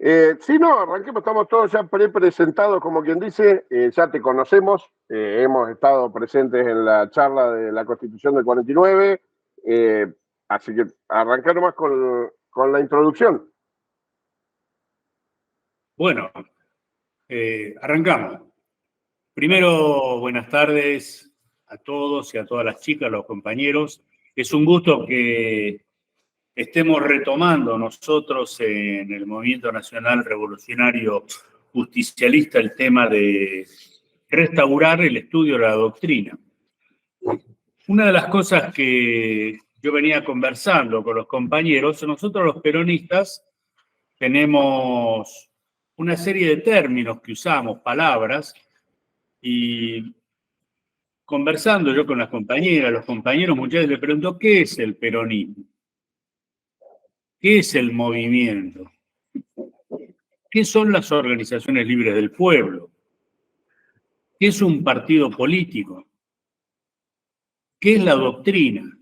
Sí, no, arranquemos, estamos todos ya presentados, como quien dice, ya te conocemos, hemos estado presentes en la charla de la Constitución del 49, así que arrancar nomás con la introducción. Bueno, arrancamos. Primero, buenas tardes a todos y a todas las chicas, los compañeros. Es un gusto que estemos retomando nosotros en el Movimiento Nacional Revolucionario Justicialista el tema de restaurar el estudio de la doctrina. Una de las cosas que yo venía conversando con los compañeros, nosotros los peronistas tenemos una serie de términos que usamos, palabras, y conversando yo con las compañeras, los compañeros, muchas veces les pregunto, ¿qué es el peronismo? ¿Qué es el movimiento? ¿Qué son las organizaciones libres del pueblo? ¿Qué es un partido político? ¿Qué es la doctrina?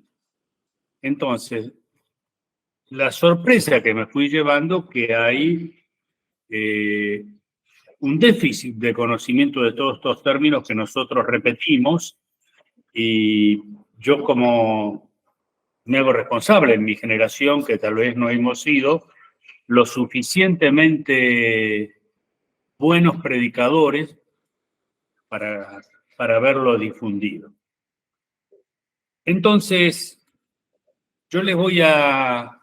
Entonces, la sorpresa que me fui llevando que hay un déficit de conocimiento de todos estos términos que nosotros repetimos, y yo como me hago responsable en mi generación, que tal vez no hemos sido lo suficientemente buenos predicadores para verlo difundido. Entonces, yo les voy a...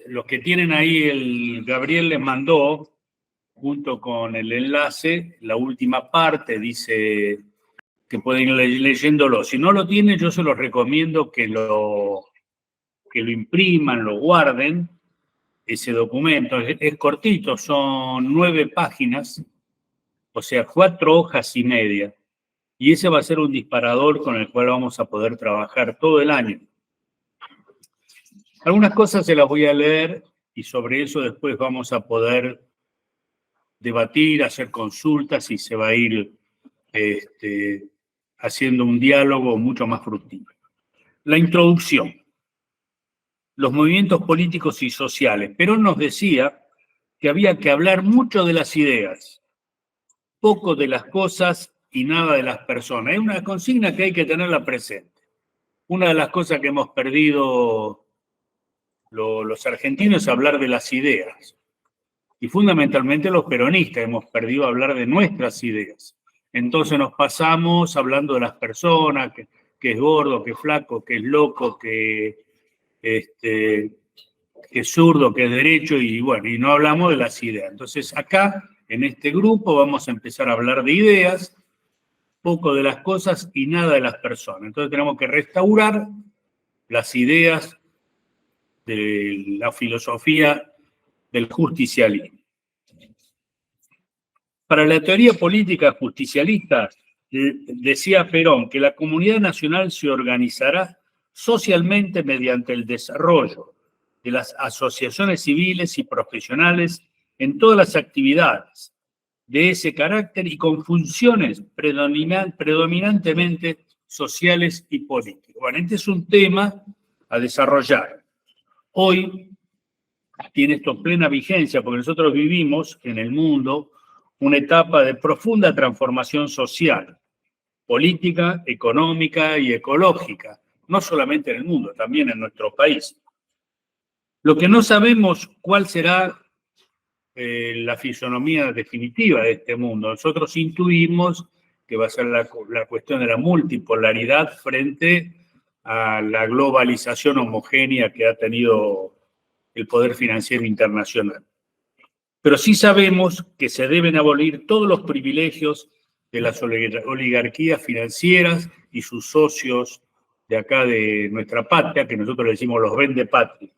Los que tienen ahí, Gabriel les mandó, junto con el enlace, la última parte, dice que pueden ir leyéndolo. Si no lo tienen, yo se los recomiendo que lo impriman, lo guarden, ese documento. Es cortito, son 9 páginas, o sea, 4 hojas y media. Y ese va a ser un disparador con el cual vamos a poder trabajar todo el año. Algunas cosas se las voy a leer y sobre eso después vamos a poder debatir, hacer consultas y se va a ir haciendo un diálogo mucho más fructífero. La introducción. Los movimientos políticos y sociales. Perón nos decía que había que hablar mucho de las ideas, poco de las cosas y nada de las personas. Es una consigna que hay que tenerla presente. Una de las cosas que hemos perdido los argentinos es hablar de las ideas. Y fundamentalmente los peronistas hemos perdido hablar de nuestras ideas. Entonces nos pasamos hablando de las personas, que es gordo, que es flaco, que es loco, que es zurdo, que es derecho, y bueno, y no hablamos de las ideas. Entonces acá, en este grupo, vamos a empezar a hablar de ideas, poco de las cosas y nada de las personas. Entonces tenemos que restaurar las ideas de la filosofía del justicialismo. Para la teoría política justicialista, decía Perón que la comunidad nacional se organizará socialmente mediante el desarrollo de las asociaciones civiles y profesionales en todas las actividades de ese carácter y con funciones predominantemente sociales y políticas. Bueno, este es un tema a desarrollar. Hoy tiene esto plena vigencia porque nosotros vivimos en el mundo una etapa de profunda transformación social, política, económica y ecológica, no solamente en el mundo, también en nuestro país. Lo que no sabemos cuál será la fisonomía definitiva de este mundo. Nosotros intuimos que va a ser la cuestión de la multipolaridad frente a la globalización homogénea que ha tenido el poder financiero internacional. Pero sí sabemos que se deben abolir todos los privilegios de las oligarquías financieras y sus socios de acá de nuestra patria, que nosotros le decimos los vendepatrias.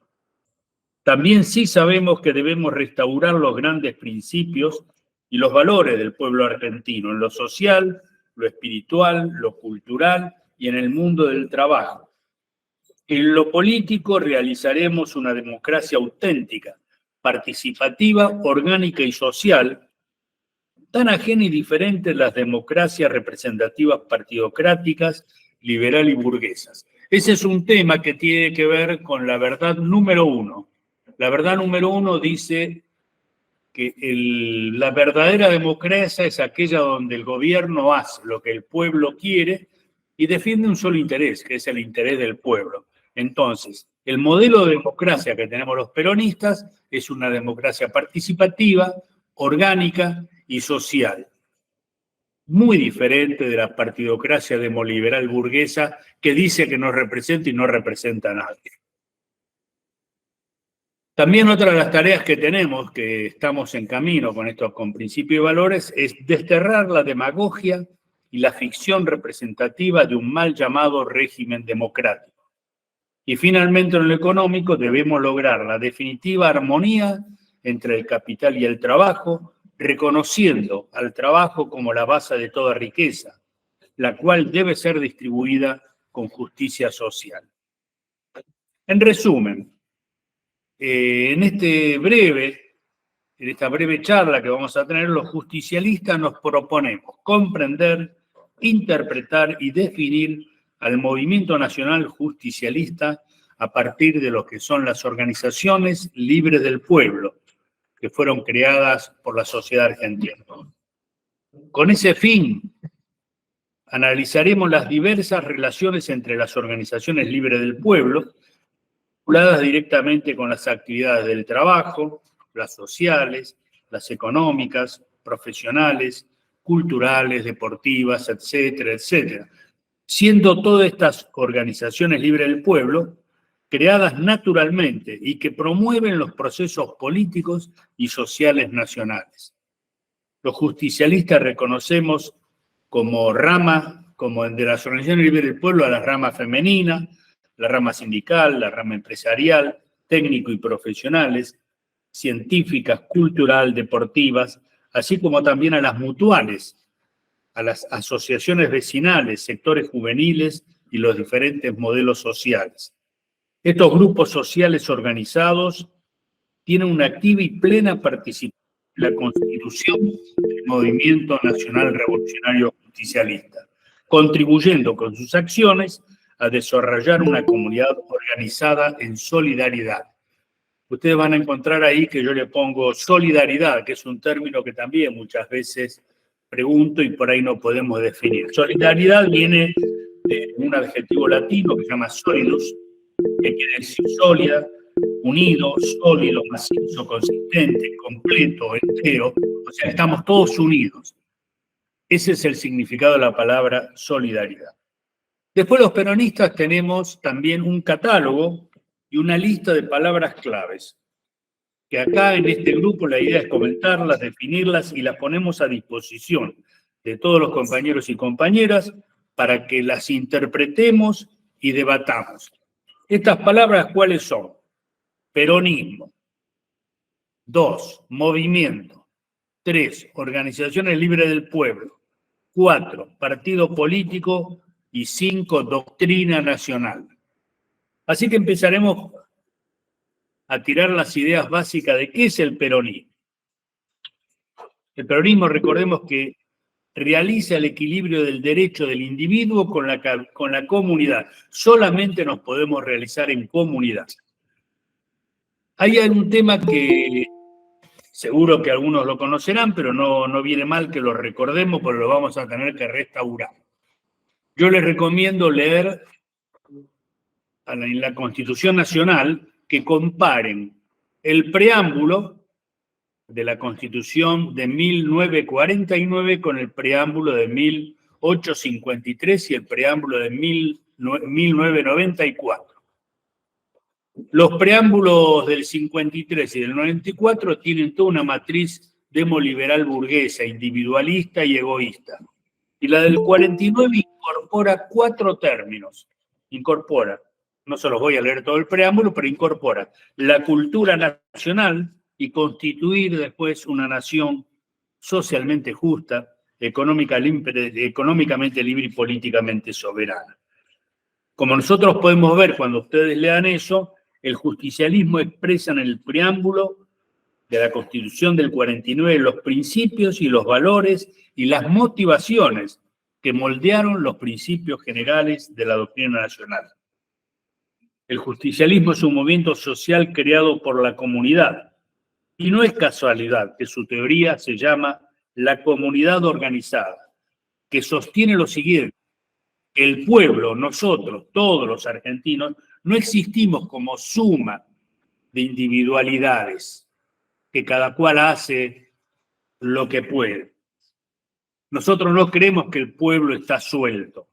También sí sabemos que debemos restaurar los grandes principios y los valores del pueblo argentino, en lo social, lo espiritual, lo cultural y en el mundo del trabajo. En lo político realizaremos una democracia auténtica, participativa, orgánica y social, tan ajena y diferente a las democracias representativas partidocráticas, liberal y burguesas. Ese es un tema que tiene que ver con la verdad número 1. La verdad número 1 dice que la verdadera democracia es aquella donde el gobierno hace lo que el pueblo quiere y defiende un solo interés, que es el interés del pueblo. Entonces, el modelo de democracia que tenemos los peronistas es una democracia participativa, orgánica y social. Muy diferente de la partidocracia demoliberal burguesa que dice que nos representa y no representa a nadie. También otra de las tareas que tenemos, que estamos en camino con esto, con principios y valores, es desterrar la demagogia y la ficción representativa de un mal llamado régimen democrático. Y finalmente, en lo económico, debemos lograr la definitiva armonía entre el capital y el trabajo, reconociendo al trabajo como la base de toda riqueza, la cual debe ser distribuida con justicia social. En resumen, en esta breve charla que vamos a tener, los justicialistas nos proponemos comprender, interpretar y definir al movimiento nacional justicialista a partir de lo que son las organizaciones libres del pueblo, que fueron creadas por la sociedad argentina. Con ese fin, analizaremos las diversas relaciones entre las organizaciones libres del pueblo, vinculadas directamente con las actividades del trabajo, las sociales, las económicas, profesionales, culturales, deportivas, etcétera, etcétera. Siendo todas estas organizaciones libres del pueblo creadas naturalmente y que promueven los procesos políticos y sociales nacionales. Los justicialistas reconocemos como rama, como de las organizaciones libres del pueblo, a la rama femenina, la rama sindical, la rama empresarial, técnico y profesionales, científicas, cultural, deportivas, así como también a las mutuales, a las asociaciones vecinales, sectores juveniles y los diferentes modelos sociales. Estos grupos sociales organizados tienen una activa y plena participación en la constitución del Movimiento Nacional Revolucionario Justicialista, contribuyendo con sus acciones a desarrollar una comunidad organizada en solidaridad. Ustedes van a encontrar ahí que yo le pongo solidaridad, que es un término que también muchas veces pregunto y por ahí no podemos definir. Solidaridad viene de un adjetivo latino que se llama solidus, que quiere decir sólida, unido, sólido, macizo, consistente, completo, entero. O sea, estamos todos unidos. Ese es el significado de la palabra solidaridad. Después los peronistas tenemos también un catálogo y una lista de palabras claves, que acá en este grupo la idea es comentarlas, definirlas y las ponemos a disposición de todos los compañeros y compañeras para que las interpretemos y debatamos. Estas palabras, ¿cuáles son? Peronismo. 2, movimiento. 3, organizaciones libres del pueblo. 4, partido político. Y 5, doctrina nacional. Así que empezaremos a tirar las ideas básicas de qué es el peronismo. El peronismo, recordemos que realiza el equilibrio del derecho del individuo con la comunidad. Solamente nos podemos realizar en comunidad. Hay un tema que seguro que algunos lo conocerán, pero no viene mal que lo recordemos, porque lo vamos a tener que restaurar. Yo les recomiendo leer en la Constitución Nacional que comparen el preámbulo de la Constitución de 1949 con el preámbulo de 1853 y el preámbulo de 1994. Los preámbulos del 53 y del 94 tienen toda una matriz demoliberal burguesa, individualista y egoísta. Y la del 49 incorpora 4 términos. Incorpora, no se los voy a leer todo el preámbulo, pero incorpora la cultura nacional y constituir después una nación socialmente justa, económicamente libre y políticamente soberana. Como nosotros podemos ver cuando ustedes lean eso, el justicialismo expresa en el preámbulo de la Constitución del 49 los principios y los valores y las motivaciones que moldearon los principios generales de la doctrina nacional. El justicialismo es un movimiento social creado por la comunidad, Y no es casualidad que su teoría se llama la comunidad organizada, que sostiene lo siguiente: el pueblo, nosotros, todos los argentinos, no existimos como suma de individualidades, que cada cual hace lo que puede. Nosotros no creemos que el pueblo está suelto.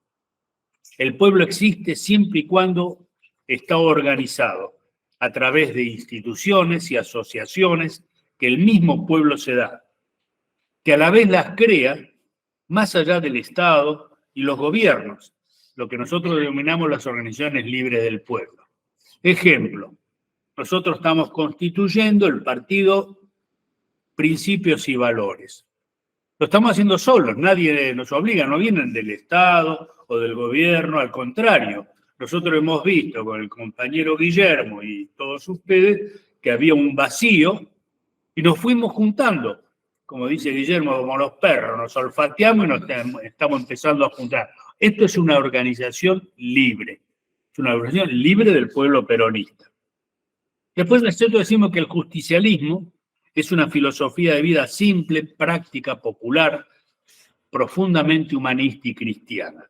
El pueblo existe siempre y cuando está organizado a través de instituciones y asociaciones que el mismo pueblo se da, que a la vez las crea más allá del Estado y los gobiernos, lo que nosotros denominamos las organizaciones libres del pueblo. Ejemplo, nosotros estamos constituyendo el partido Principios y Valores. Lo estamos haciendo solos, nadie nos obliga, no vienen del Estado o del gobierno, al contrario. Nosotros hemos visto con el compañero Guillermo y todos ustedes que había un vacío y nos fuimos juntando. Como dice Guillermo, como los perros, nos olfateamos y nos estamos empezando a juntar. Esto es una organización libre, es una organización libre del pueblo peronista. Después nosotros decimos que el justicialismo es una filosofía de vida simple, práctica, popular, profundamente humanista y cristiana,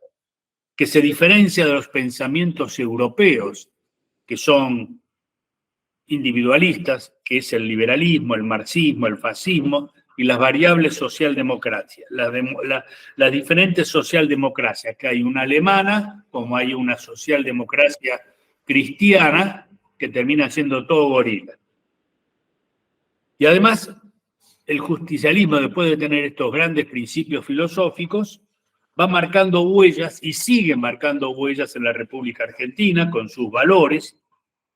que se diferencia de los pensamientos europeos, que son individualistas, que es el liberalismo, el marxismo, el fascismo y las variables socialdemocracias, las diferentes socialdemocracias, que hay una alemana, como hay una socialdemocracia cristiana, que termina siendo todo gorila. Y además, el justicialismo, después de tener estos grandes principios filosóficos, va marcando huellas y sigue marcando huellas en la República Argentina con sus valores,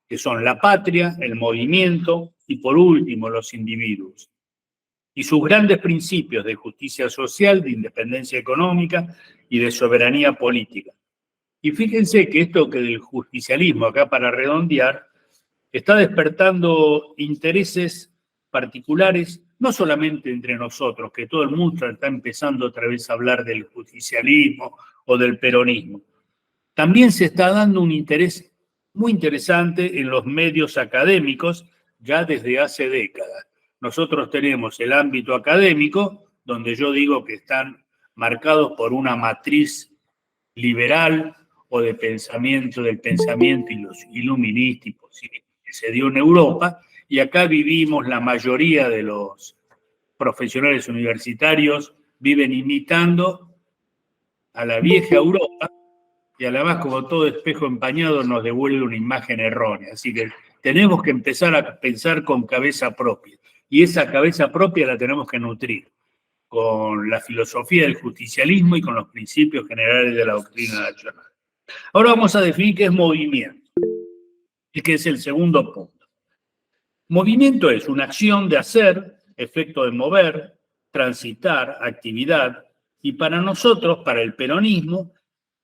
que son la patria, el movimiento y, por último, los individuos. Y sus grandes principios de justicia social, de independencia económica y de soberanía política. Y fíjense que esto que del justicialismo, acá para redondear, está despertando intereses particulares, no solamente entre nosotros, que todo el mundo está empezando otra vez a hablar del justicialismo o del peronismo. También se está dando un interés muy interesante en los medios académicos ya desde hace décadas. Nosotros tenemos el ámbito académico, donde yo digo que están marcados por una matriz liberal o de pensamiento, del pensamiento iluminístico que se dio en Europa, y acá vivimos, la mayoría de los profesionales universitarios viven imitando a la vieja Europa, y además, como todo espejo empañado, nos devuelve una imagen errónea. Así que tenemos que empezar a pensar con cabeza propia, y esa cabeza propia la tenemos que nutrir con la filosofía del justicialismo y con los principios generales de la doctrina nacional. Ahora vamos a definir qué es movimiento, y que es el segundo punto. Movimiento es una acción de hacer, efecto de mover, transitar, actividad, y para nosotros, para el peronismo,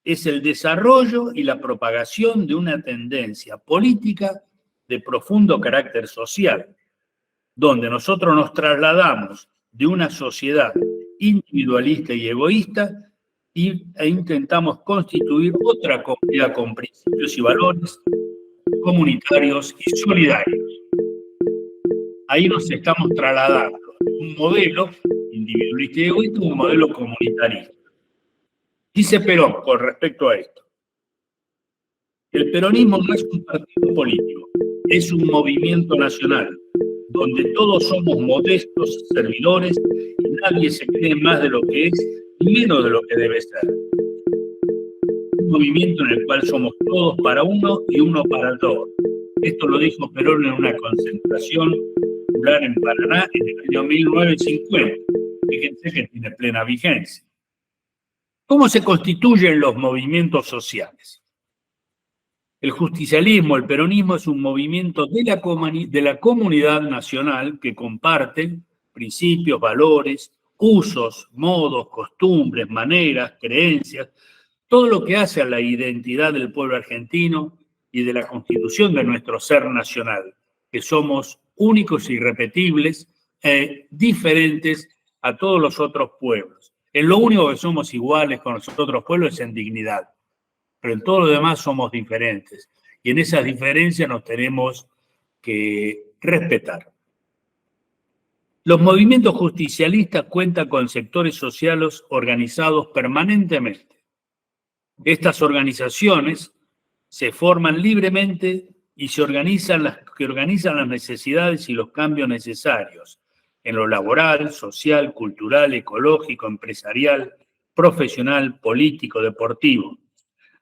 es el desarrollo y la propagación de una tendencia política de profundo carácter social, donde nosotros nos trasladamos de una sociedad individualista y egoísta e intentamos constituir otra comunidad con principios y valores comunitarios y solidarios. Ahí nos estamos trasladando un modelo individualista y egoísta, un modelo comunitarista. Dice Perón con respecto a esto: el peronismo no es un partido político, es un movimiento nacional, donde todos somos modestos servidores y nadie se cree más de lo que es y menos de lo que debe ser. Un movimiento en el cual somos todos para uno y uno para todos. Esto lo dijo Perón en una concentración popular en Paraná en el año 1950. Fíjense que tiene plena vigencia. ¿Cómo se constituyen los movimientos sociales? El justicialismo, el peronismo, es un movimiento de la comunidad nacional que comparte principios, valores, usos, modos, costumbres, maneras, creencias, todo lo que hace a la identidad del pueblo argentino y de la constitución de nuestro ser nacional, que somos únicos e irrepetibles, diferentes a todos los otros pueblos. En lo único que somos iguales con los otros pueblos es en dignidad, pero en todo lo demás somos diferentes. Y en esas diferencias nos tenemos que respetar. Los movimientos justicialistas cuentan con sectores sociales organizados permanentemente. Estas organizaciones se forman libremente y organizan las necesidades y los cambios necesarios en lo laboral, social, cultural, ecológico, empresarial, profesional, político, deportivo,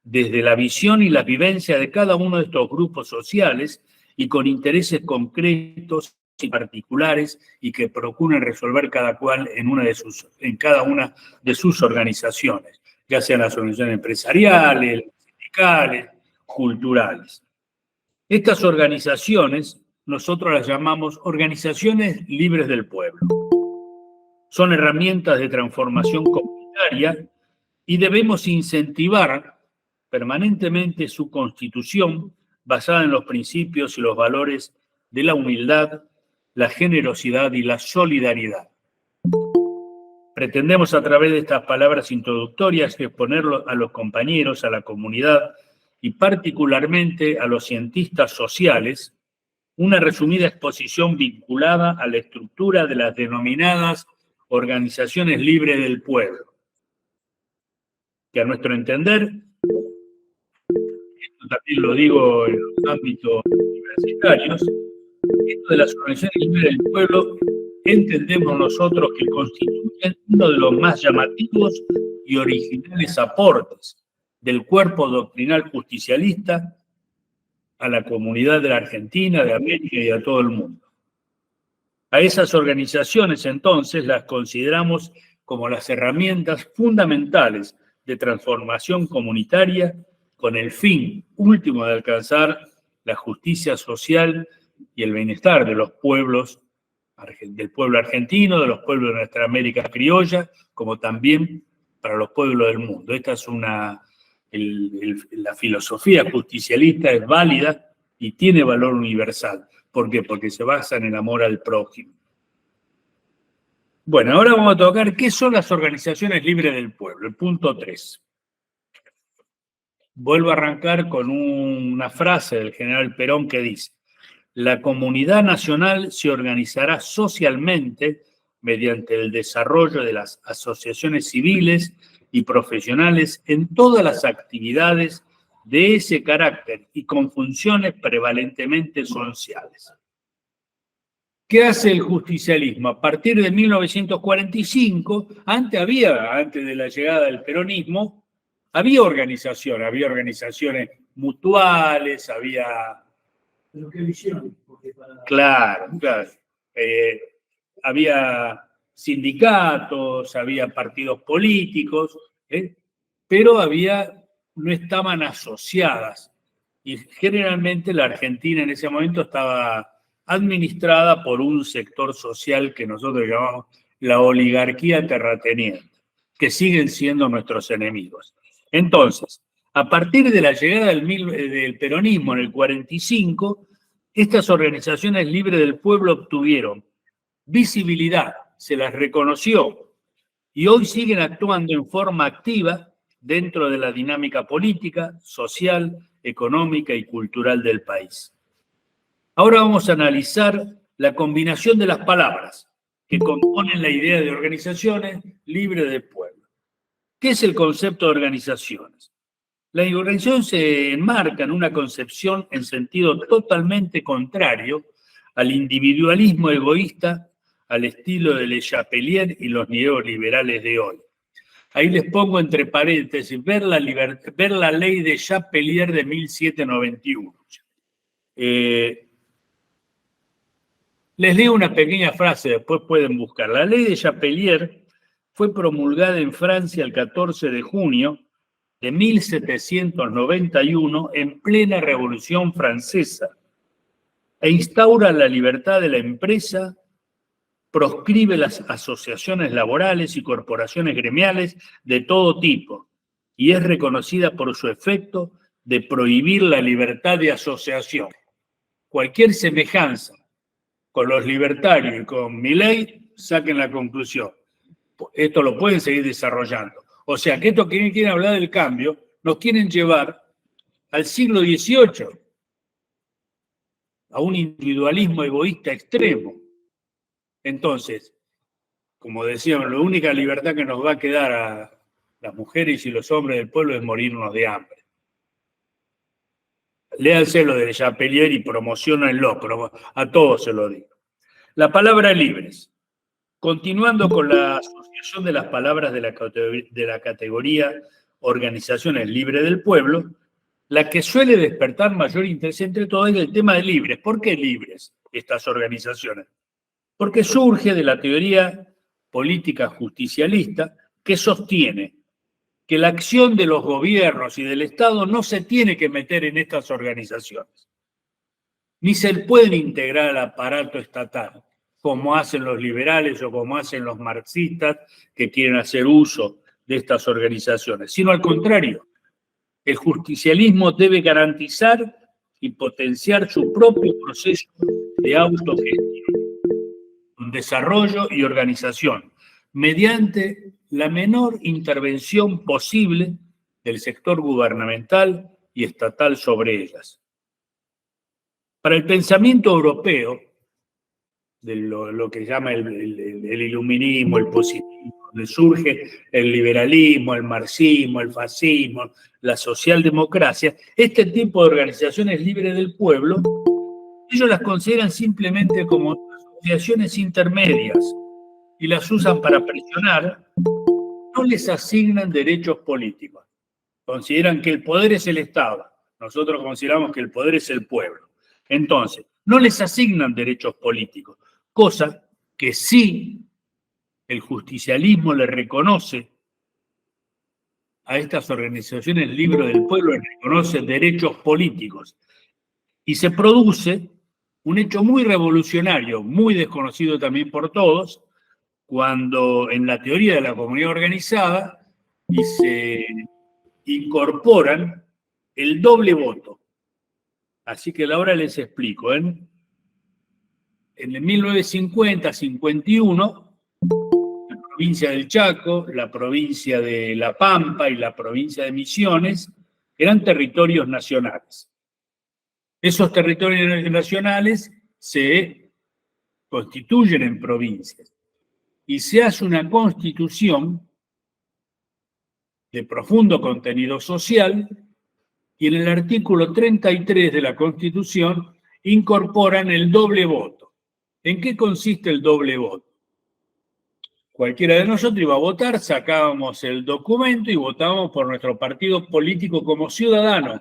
desde la visión y la vivencia de cada uno de estos grupos sociales y con intereses concretos y particulares y que procuren resolver cada cual en cada una de sus organizaciones, ya sean las organizaciones empresariales, sindicales, culturales. Estas organizaciones nosotros las llamamos organizaciones libres del pueblo. Son herramientas de transformación comunitaria y debemos incentivar permanentemente su constitución basada en los principios y los valores de la humildad, la generosidad y la solidaridad. Pretendemos a través de estas palabras introductorias exponerlo a los compañeros, a la comunidad y particularmente a los cientistas sociales, una resumida exposición vinculada a la estructura de las denominadas organizaciones libres del pueblo, que a nuestro entender, esto también lo digo en los ámbitos universitarios, esto de las organizaciones libres del pueblo entendemos nosotros que constituyen uno de los más llamativos y originales aportes del cuerpo doctrinal justicialista a la comunidad de la Argentina, de América y a todo el mundo. A esas organizaciones, entonces, las consideramos como las herramientas fundamentales de transformación comunitaria con el fin último de alcanzar la justicia social y el bienestar de los pueblos, del pueblo argentino, de los pueblos de nuestra América criolla, como también para los pueblos del mundo. Esta es la filosofía justicialista es válida y tiene valor universal. ¿Por qué? Porque se basa en el amor al prójimo. Bueno, ahora vamos a tocar qué son las organizaciones libres del pueblo, el punto 3. Vuelvo a arrancar con una frase del general Perón que dice: la comunidad nacional se organizará socialmente mediante el desarrollo de las asociaciones civiles y profesionales en todas las actividades de ese carácter y con funciones prevalentemente sociales. ¿Qué hace el justicialismo? A partir de 1945, antes de la llegada del peronismo, había organizaciones mutuales, había... ¿Pero qué visión? Claro. Había sindicatos, había partidos políticos, pero no estaban asociadas. Y generalmente la Argentina en ese momento estaba administrada por un sector social que nosotros llamamos la oligarquía terrateniente, que siguen siendo nuestros enemigos. Entonces, a partir de la llegada del peronismo en el 45, estas organizaciones libres del pueblo obtuvieron visibilidad, se las reconoció y hoy siguen actuando en forma activa dentro de la dinámica política, social, económica y cultural del país. Ahora vamos a analizar la combinación de las palabras que componen la idea de organizaciones libres del pueblo. ¿Qué es el concepto de organizaciones? La organización se enmarca en una concepción en sentido totalmente contrario al individualismo egoísta, al estilo de Le Chapelier y los neoliberales de hoy. Ahí les pongo entre paréntesis, ver la ley de Chapelier de 1791. Les leo una pequeña frase, después pueden buscar. La ley de Chapelier fue promulgada en Francia el 14 de junio de 1791 en plena Revolución Francesa e instaura la libertad de la empresa, proscribe las asociaciones laborales y corporaciones gremiales de todo tipo y es reconocida por su efecto de prohibir la libertad de asociación. Cualquier semejanza con los libertarios y con Milei, saquen la conclusión. Esto lo pueden seguir desarrollando. O sea, que estos que quieren hablar del cambio nos quieren llevar al siglo XVIII, a un individualismo egoísta extremo. Entonces, como decíamos, la única libertad que nos va a quedar a las mujeres y los hombres del pueblo es morirnos de hambre. Léanse lo de Chapelier y promocionenlo, pero a todos se lo digo. La palabra libres. Continuando con la asociación de las palabras de la categoría organizaciones libres del pueblo, la que suele despertar mayor interés entre todos es el tema de libres. ¿Por qué libres estas organizaciones? Porque surge de la teoría política justicialista que sostiene que la acción de los gobiernos y del Estado no se tiene que meter en estas organizaciones, ni se pueden integrar al aparato estatal, como hacen los liberales o como hacen los marxistas que quieren hacer uso de estas organizaciones, sino al contrario, el justicialismo debe garantizar y potenciar su propio proceso de autogestión, desarrollo y organización, mediante la menor intervención posible del sector gubernamental y estatal sobre ellas. Para el pensamiento europeo, de lo que llama el iluminismo, el positivismo, donde surge el liberalismo, el marxismo, el fascismo, la socialdemocracia, este tipo de organizaciones libres del pueblo, ellos las consideran simplemente como asociaciones intermedias y las usan para presionar, no les asignan derechos políticos. Consideran que el poder es el Estado. Nosotros consideramos que el poder es el pueblo. Entonces, no les asignan derechos políticos, cosa que sí el justicialismo le reconoce a estas organizaciones libres del pueblo, les reconoce derechos políticos. Y se produce un hecho muy revolucionario, muy desconocido también por todos, cuando en la teoría de la comunidad organizada y se incorporan el doble voto. Así que ahora les explico. En el 1950-51, la provincia del Chaco, la provincia de La Pampa y la provincia de Misiones eran territorios nacionales. Esos territorios nacionales se constituyen en provincias y se hace una constitución de profundo contenido social y en el artículo 33 de la Constitución incorporan el doble voto. ¿En qué consiste el doble voto? Cualquiera de nosotros iba a votar, sacábamos el documento y votábamos por nuestro partido político como ciudadano.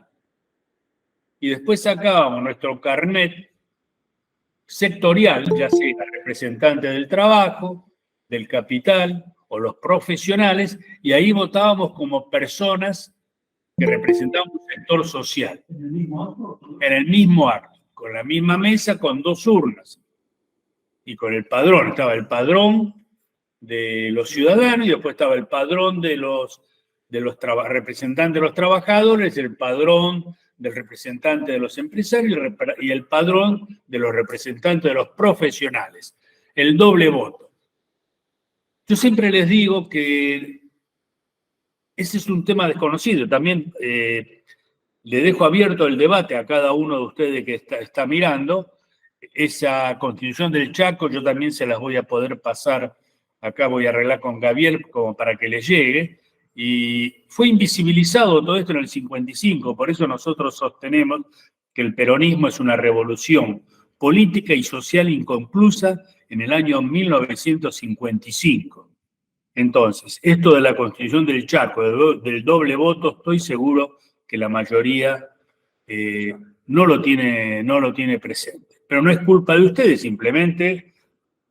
Y después sacábamos nuestro carnet sectorial, ya sea representante del trabajo, del capital o los profesionales, y ahí votábamos como personas que representaban un sector social. ¿En el mismo acto? En el mismo acto, con la misma mesa, con 2 urnas. Y con el padrón, estaba el padrón de los ciudadanos y después estaba el padrón de los representantes de los trabajadores, el padrón del representante de los empresarios y el padrón de los representantes de los profesionales. El doble voto. Yo siempre les digo que ese es un tema desconocido. También le dejo abierto el debate a cada uno de ustedes que está mirando. Esa Constitución del Chaco yo también se las voy a poder pasar. Acá voy a arreglar con Gabriel como para que le llegue. Y fue invisibilizado todo esto en el 55, por eso nosotros sostenemos que el peronismo es una revolución política y social inconclusa en el año 1955. Entonces, esto de la Constitución del Chaco, del doble voto, estoy seguro que la mayoría no lo tiene presente. Pero no es culpa de ustedes, simplemente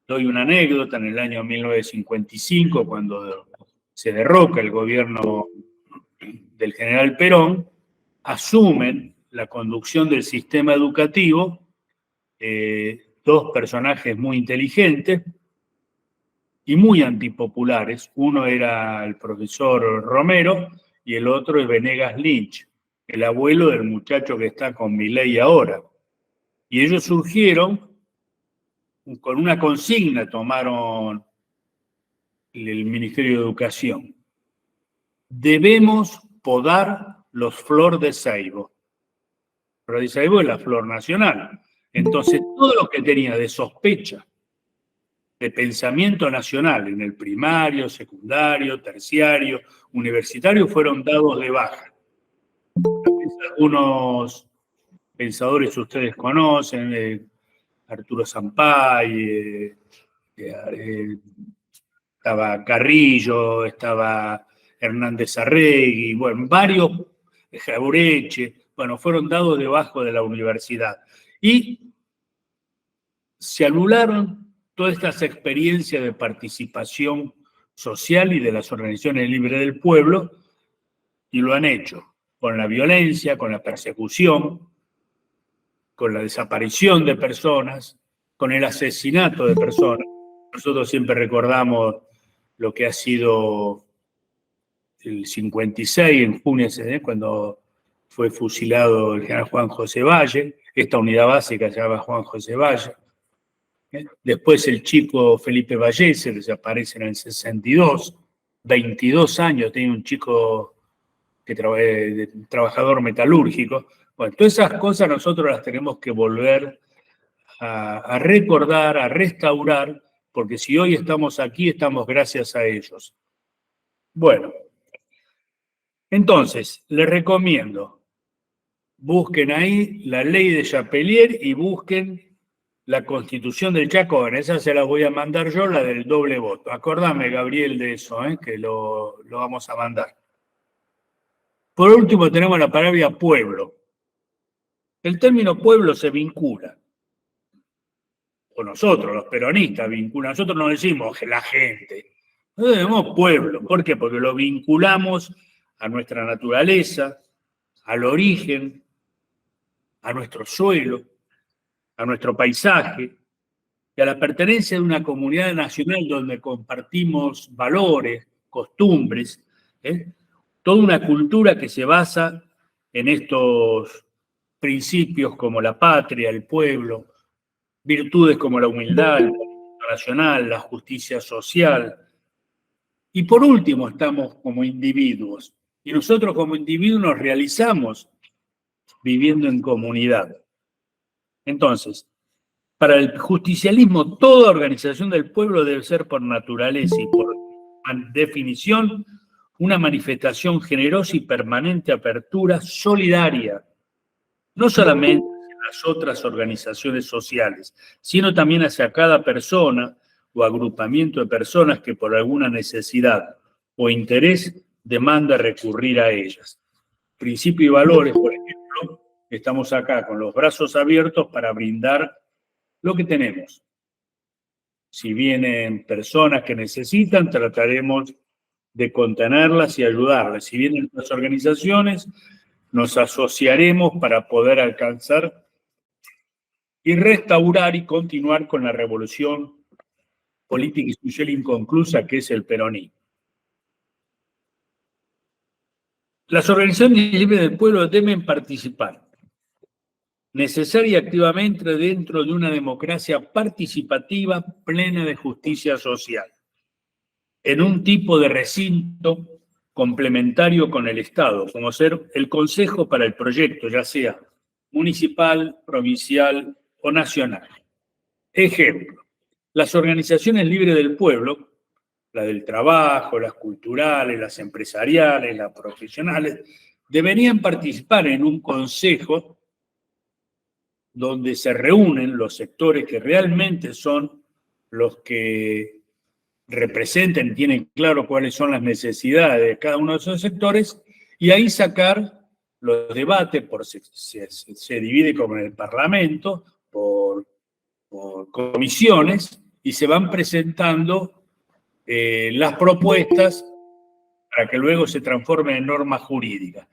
doy una anécdota. En el año 1955, cuando se derroca el gobierno del general Perón, asumen la conducción del sistema educativo 2 personajes muy inteligentes y muy antipopulares. Uno era el profesor Romero y el otro es Venegas Lynch, el abuelo del muchacho que está con Milei ahora. Y ellos surgieron con una consigna, tomaron el Ministerio de Educación. Debemos podar los flor de ceibo. Flor de ceibo es la flor nacional. Entonces, todo lo que tenía de sospecha de pensamiento nacional en el primario, secundario, terciario, universitario fueron dados de baja. Algunos pensadores ustedes conocen, Arturo Sampay, estaba Carrillo, estaba Hernández Arregui, bueno, varios, Jaureche, bueno, fueron dados de baja de la universidad. Y se anularon todas estas experiencias de participación social y de las organizaciones libres del pueblo, y lo han hecho con la violencia, con la persecución, con la desaparición de personas, con el asesinato de personas. Nosotros siempre recordamos lo que ha sido el 56, en junio, cuando fue fusilado el general Juan José Valle, esta unidad básica se llama Juan José Valle. Después el chico Felipe Vallese desaparece en el 62, 22 años, tenía un chico trabajador metalúrgico. Bueno, todas esas cosas nosotros las tenemos que volver a recordar, a restaurar, porque si hoy estamos aquí, estamos gracias a ellos. Bueno, entonces, les recomiendo, busquen ahí la ley de Chapelier y busquen la Constitución del Chaco. Esa se la voy a mandar yo, la del doble voto. Acordame, Gabriel, de eso, que lo vamos a mandar. Por último, tenemos la palabra pueblo. El término pueblo se vincula, o nosotros, los peronistas, vinculan. Nosotros no decimos la gente, nosotros decimos pueblo. ¿Por qué? Porque lo vinculamos a nuestra naturaleza, al origen, a nuestro suelo, a nuestro paisaje y a la pertenencia de una comunidad nacional donde compartimos valores, costumbres, toda una cultura que se basa en estos principios como la patria, el pueblo, virtudes como la humildad, el compromiso nacional, la justicia social. Y por último estamos como individuos. Y nosotros como individuos nos realizamos viviendo en comunidad. Entonces, para el justicialismo, toda organización del pueblo debe ser por naturaleza y por definición una manifestación generosa y permanente apertura solidaria, no solamente hacia las otras organizaciones sociales, sino también hacia cada persona o agrupamiento de personas que por alguna necesidad o interés demanda recurrir a ellas. Principios y valores, por ejemplo, estamos acá con los brazos abiertos para brindar lo que tenemos. Si vienen personas que necesitan, trataremos de contenerlas y ayudarlas. Si vienen las organizaciones, nos asociaremos para poder alcanzar y restaurar y continuar con la revolución política y social inconclusa que es el peronismo. Las organizaciones libres del pueblo deben participar necesaria y activamente dentro de una democracia participativa plena de justicia social, en un tipo de recinto complementario con el Estado, como ser el Consejo para el proyecto, ya sea municipal, provincial o nacional. Ejemplo, las organizaciones libres del pueblo, la del trabajo, las culturales, las empresariales, las profesionales, deberían participar en un consejo donde se reúnen los sectores que realmente son los que representan, tienen claro cuáles son las necesidades de cada uno de esos sectores, y ahí sacar los debates, se divide como en el Parlamento, por comisiones, y se van presentando las propuestas para que luego se transformen en normas jurídicas.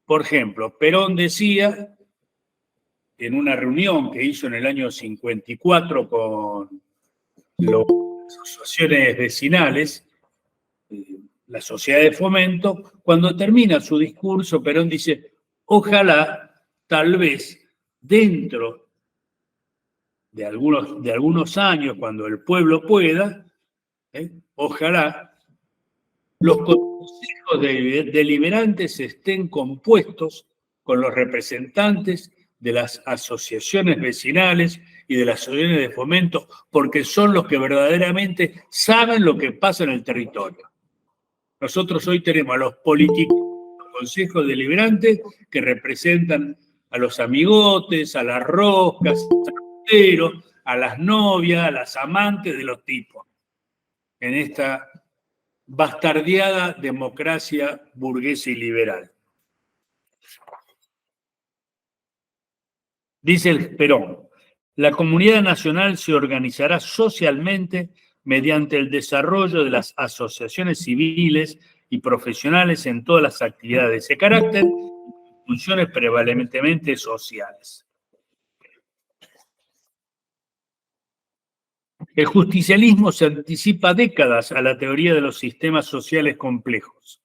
Por ejemplo, Perón decía en una reunión que hizo en el año 54 con las asociaciones vecinales, la sociedad de fomento, cuando termina su discurso, Perón dice, ojalá, tal vez, dentro de algunos años, cuando el pueblo pueda, ojalá los consejos deliberantes estén compuestos con los representantes de las asociaciones vecinales y de las asociaciones de fomento, porque son los que verdaderamente saben lo que pasa en el territorio. Nosotros hoy tenemos a los políticos, los consejos deliberantes, que representan a los amigotes, a las roscas, a las novias, a las amantes de los tipos, en esta bastardeada democracia burguesa y liberal. Dice el Perón, la comunidad nacional se organizará socialmente mediante el desarrollo de las asociaciones civiles y profesionales en todas las actividades de ese carácter y funciones prevalentemente sociales. El justicialismo se anticipa décadas a la teoría de los sistemas sociales complejos.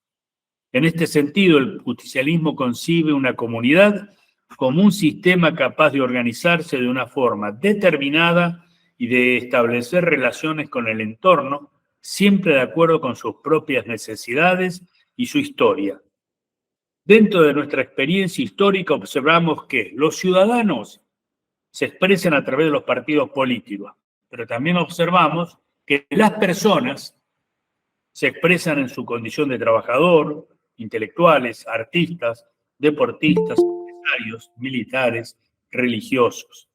En este sentido, el justicialismo concibe una comunidad como un sistema capaz de organizarse de una forma determinada y de establecer relaciones con el entorno, siempre de acuerdo con sus propias necesidades y su historia. Dentro de nuestra experiencia histórica observamos que los ciudadanos se expresan a través de los partidos políticos, pero también observamos que las personas se expresan en su condición de trabajador, intelectuales, artistas, deportistas, empresarios, militares, religiosos.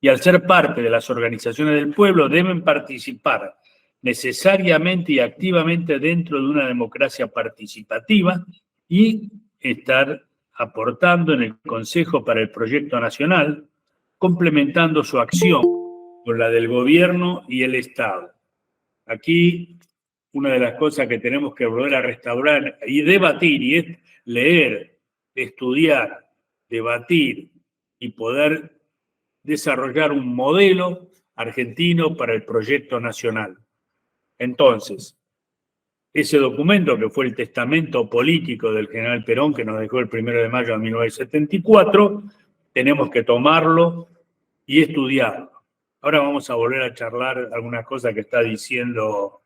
Y al ser parte de las organizaciones del pueblo deben participar necesariamente y activamente dentro de una democracia participativa y estar aportando en el Consejo para el Proyecto Nacional, complementando su acción con la del gobierno y el Estado. Aquí una de las cosas que tenemos que volver a restaurar y debatir, y es leer, estudiar, debatir y poder desarrollar un modelo argentino para el proyecto nacional. Entonces, ese documento que fue el testamento político del general Perón, que nos dejó el 1 de mayo de 1974, tenemos que tomarlo y estudiarlo. Ahora vamos a volver a charlar algunas cosas que está diciendo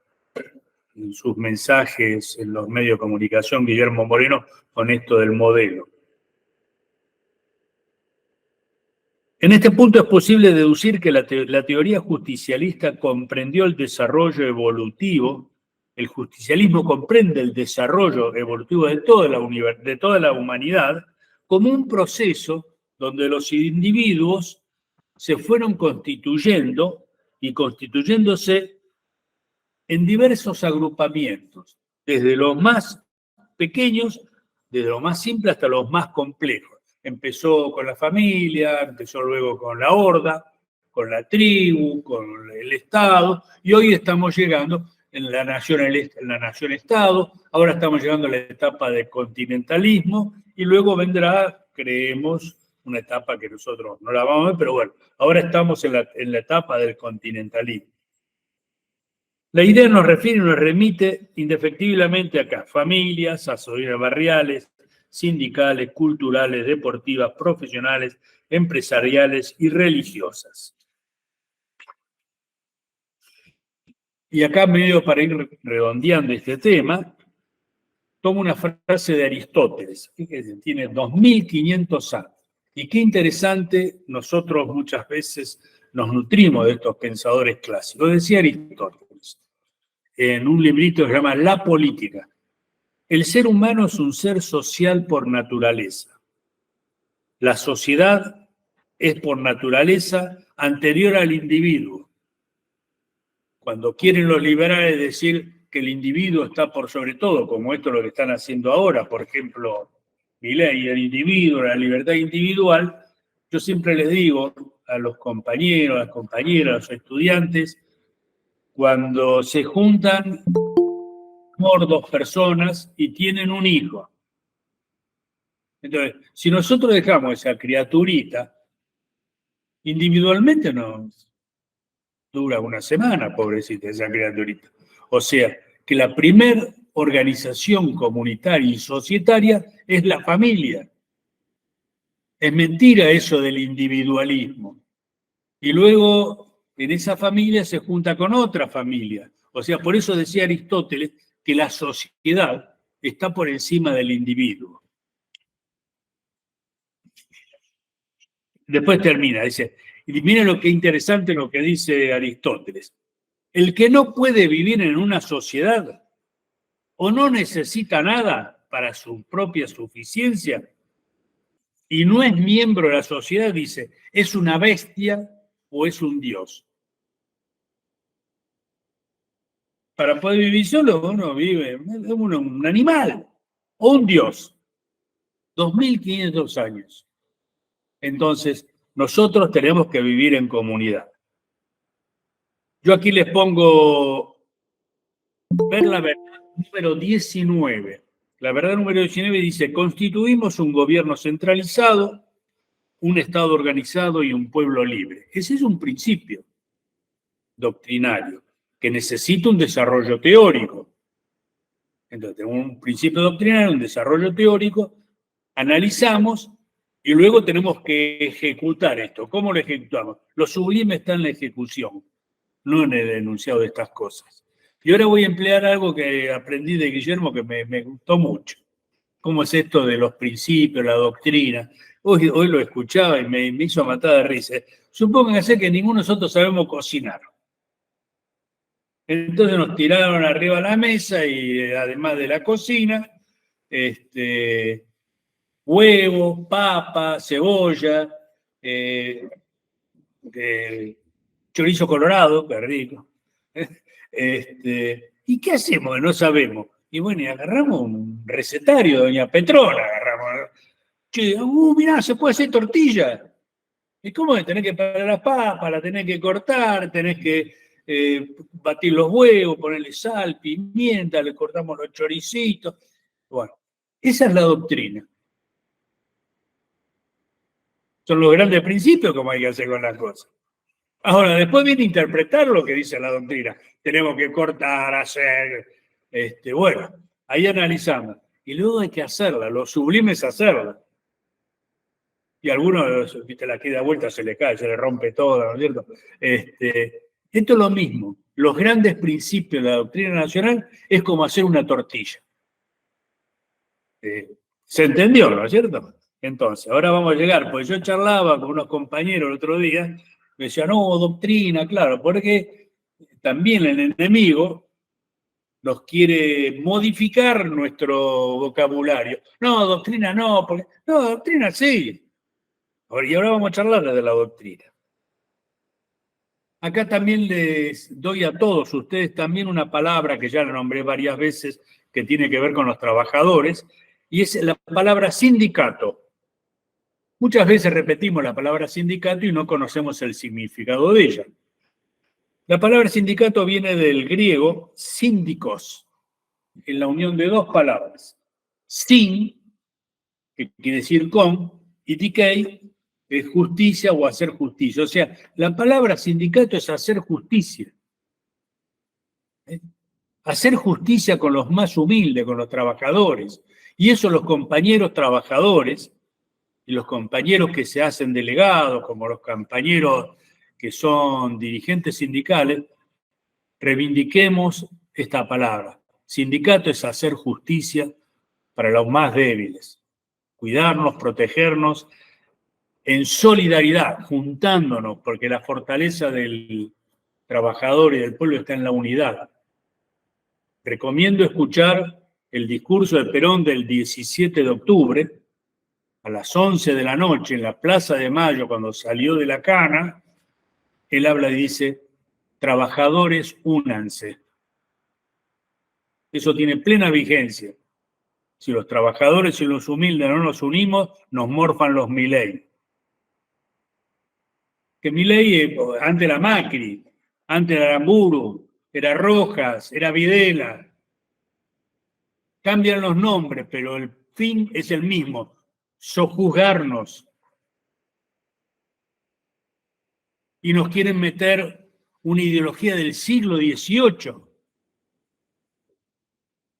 en sus mensajes en los medios de comunicación Guillermo Moreno con esto del modelo. En este punto es posible deducir que la teoría justicialista comprendió el desarrollo evolutivo. El justicialismo comprende el desarrollo evolutivo de toda la humanidad como un proceso donde los individuos se fueron constituyendo y constituyéndose en diversos agrupamientos, desde los más pequeños, desde los más simples hasta los más complejos. Empezó con la familia, empezó luego con la horda, con la tribu, con el Estado, y hoy estamos llegando en la nación-Estado, ahora estamos llegando a la etapa de continentalismo, y luego vendrá, creemos, una etapa que nosotros no la vamos a ver, pero bueno, ahora estamos en la etapa del continentalismo. La idea nos refiere y nos remite indefectiblemente acá, familias, asociaciones barriales, sindicales, culturales, deportivas, profesionales, empresariales y religiosas. Y acá, medio para ir redondeando este tema, tomo una frase de Aristóteles, que tiene 2500 años. Y qué interesante, nosotros muchas veces nos nutrimos de estos pensadores clásicos. Decía Aristóteles, en un librito que se llama La Política: el ser humano es un ser social por naturaleza. La sociedad es por naturaleza anterior al individuo. Cuando quieren los liberales decir que el individuo está por sobre todo, como esto es lo que están haciendo ahora, por ejemplo, Milei, el individuo, la libertad individual, yo siempre les digo a los compañeros, a las compañeras, a los estudiantes, cuando se juntan por dos personas y tienen un hijo. Entonces, si nosotros dejamos esa criaturita, individualmente no dura una semana, pobrecita esa criaturita. O sea, que la primer organización comunitaria y societaria es la familia. Es mentira eso del individualismo. Y luego en esa familia se junta con otra familia. O sea, por eso decía Aristóteles que la sociedad está por encima del individuo. Después termina, dice, Y miren lo que interesante lo que dice Aristóteles. El que no puede vivir en una sociedad o no necesita nada para su propia suficiencia y no es miembro de la sociedad, dice, es una bestia o es un dios. Para poder vivir solo, uno vive, es un animal o un dios. 2500 años. Entonces, nosotros tenemos que vivir en comunidad. Yo aquí les pongo ver la verdad número 19. La verdad número 19 dice, constituimos un gobierno centralizado, un Estado organizado y un pueblo libre. Ese es un principio doctrinario que necesita un desarrollo teórico. Entonces, un principio doctrinario, un desarrollo teórico, analizamos y luego tenemos que ejecutar esto. ¿Cómo lo ejecutamos? Lo sublime está en la ejecución, no en el enunciado de estas cosas. Y ahora voy a emplear algo que aprendí de Guillermo que me gustó mucho. ¿Cómo es esto de los principios, la doctrina? Hoy lo escuchaba y me hizo matar de risa. Supónganse que ninguno de nosotros sabemos cocinar. Entonces nos tiraron arriba a la mesa y además de la cocina, huevo, papa, cebolla, chorizo colorado, qué rico. ¿Y qué hacemos? No sabemos. Y bueno, y agarramos un recetario de doña Petrona, agarramos. Che, mirá, se puede hacer tortilla. ¿Y cómo es? Tenés que pelar las papas, la tenés que cortar, tenés que batir los huevos, ponerle sal, pimienta, le cortamos los choricitos. Bueno, esa es la doctrina. Son los grandes principios como hay que hacer con las cosas. Ahora, después viene a interpretar lo que dice la doctrina. Tenemos que cortar, hacer, bueno, ahí analizamos. Y luego hay que hacerla, lo sublime es hacerla. Y a algunos, viste, la que da vuelta se le cae, se le rompe todo, ¿no es cierto? Esto es lo mismo. Los grandes principios de la doctrina nacional es como hacer una tortilla. ¿Se entendió, no es cierto? Entonces, ahora vamos a llegar, porque yo charlaba con unos compañeros el otro día, me decían, no, doctrina, claro, porque también el enemigo nos quiere modificar nuestro vocabulario. No, doctrina no, porque, no, doctrina sí. Y ahora vamos a charlar de la doctrina. Acá también les doy a todos ustedes también una palabra que ya la nombré varias veces, que tiene que ver con los trabajadores, y es la palabra sindicato. Muchas veces repetimos la palabra sindicato y no conocemos el significado de ella. La palabra sindicato viene del griego síndicos, en la unión de dos palabras. Sin, que quiere decir con, y dikei, es justicia o hacer justicia. O sea, la palabra sindicato es hacer justicia. Hacer justicia con los más humildes, con los trabajadores. Y eso los compañeros trabajadores y los compañeros que se hacen delegados, como los compañeros que son dirigentes sindicales, reivindiquemos esta palabra. Sindicato es hacer justicia para los más débiles. Cuidarnos, protegernos en solidaridad, juntándonos, porque la fortaleza del trabajador y del pueblo está en la unidad. Recomiendo escuchar el discurso de Perón del 17 de octubre, a las 11 de la noche, en la Plaza de Mayo, cuando salió de la cana. Él habla y dice, trabajadores, únanse. Eso tiene plena vigencia. Si los trabajadores y los humildes no nos unimos, nos morfan los Milei. Que Milei, antes era Macri, antes era Aramburu, era Rojas, era Videla. Cambian los nombres, pero el fin es el mismo, sojuzgarnos. Y nos quieren meter una ideología del siglo XVIII.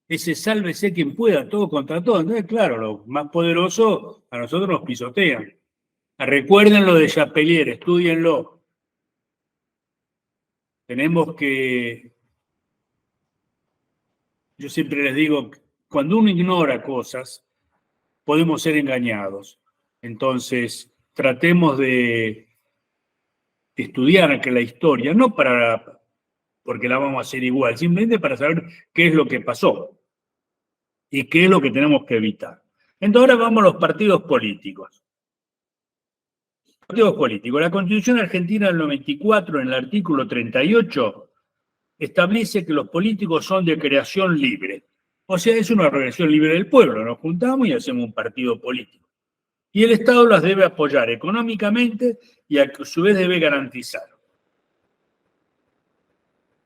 Ese sálvese quien pueda, todo contra todo. Entonces, claro, los más poderosos a nosotros nos pisotean. Recuerden lo de Chapelier, estúdienlo. Tenemos que... Yo siempre les digo, cuando uno ignora cosas, podemos ser engañados. Entonces, tratemos de estudiar que la historia, no porque la vamos a hacer igual, simplemente para saber qué es lo que pasó y qué es lo que tenemos que evitar. Entonces ahora vamos a los partidos políticos. Partidos políticos. La Constitución Argentina del 94, en el artículo 38, establece que los políticos son de creación libre. O sea, es una organización libre del pueblo. Nos juntamos y hacemos un partido político. Y el Estado las debe apoyar económicamente y a su vez debe garantizar